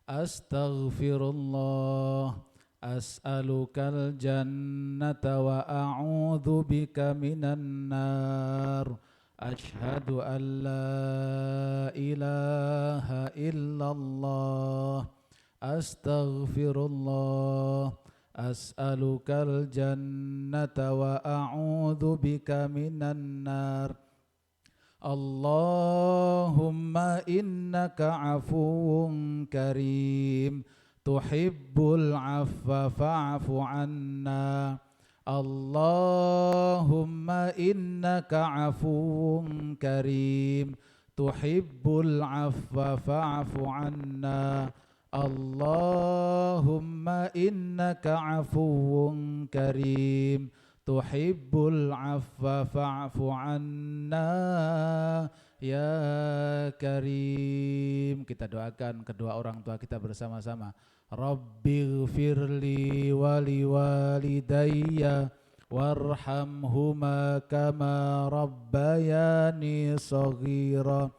astaghfirullah as'alukal jannata wa a'udzu bika minan nar asyhadu an la ilaha illallah astaghfirullah as'alukal jannata wa a'udzu bika minan nar Allahumma innaka afuwun karim tuhibbul afwa fa'fu anna Allahumma innaka afuwun karim tuhibbul afwa fa'fu anna Allahumma innaka afuwun karim tuhibbul afwa fa'fu anna ya karim. Kita doakan kedua orang tua kita bersama-sama. Rabbighfirli wa liwalidayya warhamhuma kama rabbayani shaghira.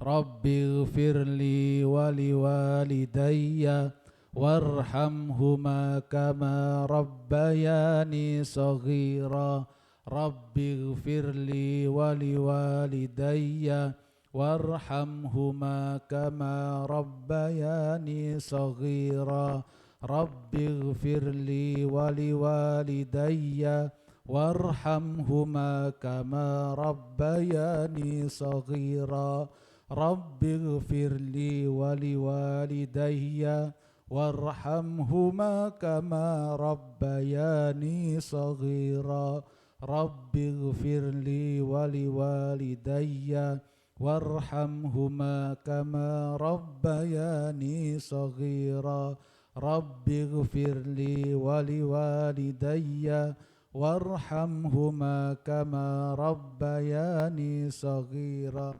Rabbighfirli wa liwalidayya warhamhuma kama rabbayani shaghira. Rabbighfirli wa liwalidayya warhamhuma kama rabbayani shaghira. Rabbighfirli wa liwalidayya warhamhuma kama rabbayani shaghira. Rabbighfirli wa liwalidayya warhamhuma kama rabbayani shaghira. Rabbighfirli wa liwalidayya warhamhuma kama rabbayani shaghira. Rabbighfirli wa liwalidayya warhamhuma kama rabbayani shaghira.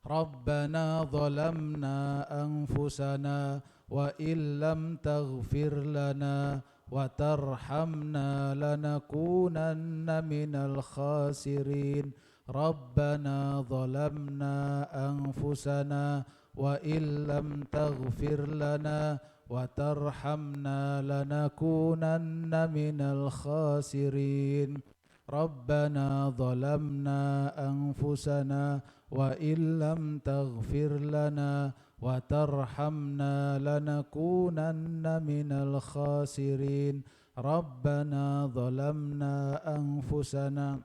Rabbana zalamna anfusana wa illam taghfir lana wa tarhamna lanakunanna minal khasirin. Rabbana zalamna anfusana wa illam taghfir lana wa tarhamna lanakunanna minal khasirin. ربنا ظلمنا أنفسنا وإن لم تغفر لنا وترحمنا لنكونن من الخاسرين ربنا ظلمنا أنفسنا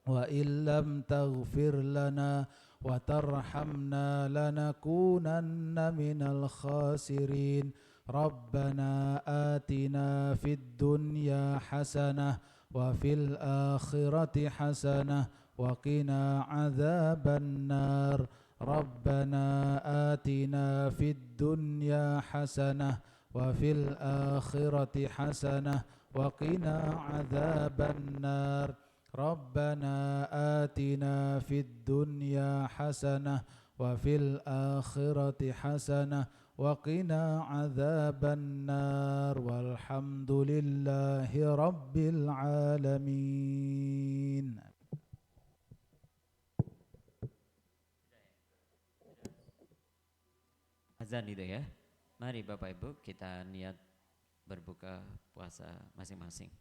وإن لم تغفر لنا وترحمنا لنكونن من الخاسرين ربنا آتنا في الدنيا حسنة وفي الآخرة حسنة وقنا عذاب النار ربنا آتنا في الدنيا حسنة وفي الآخرة حسنة وقنا عذاب النار ربنا آتنا في الدنيا حسنة وفي الآخرة حسنة وقنا عذاب النار والحمد لله رب العالمين. Azan itu ya. Mari Bapak Ibu kita niat berbuka puasa masing-masing.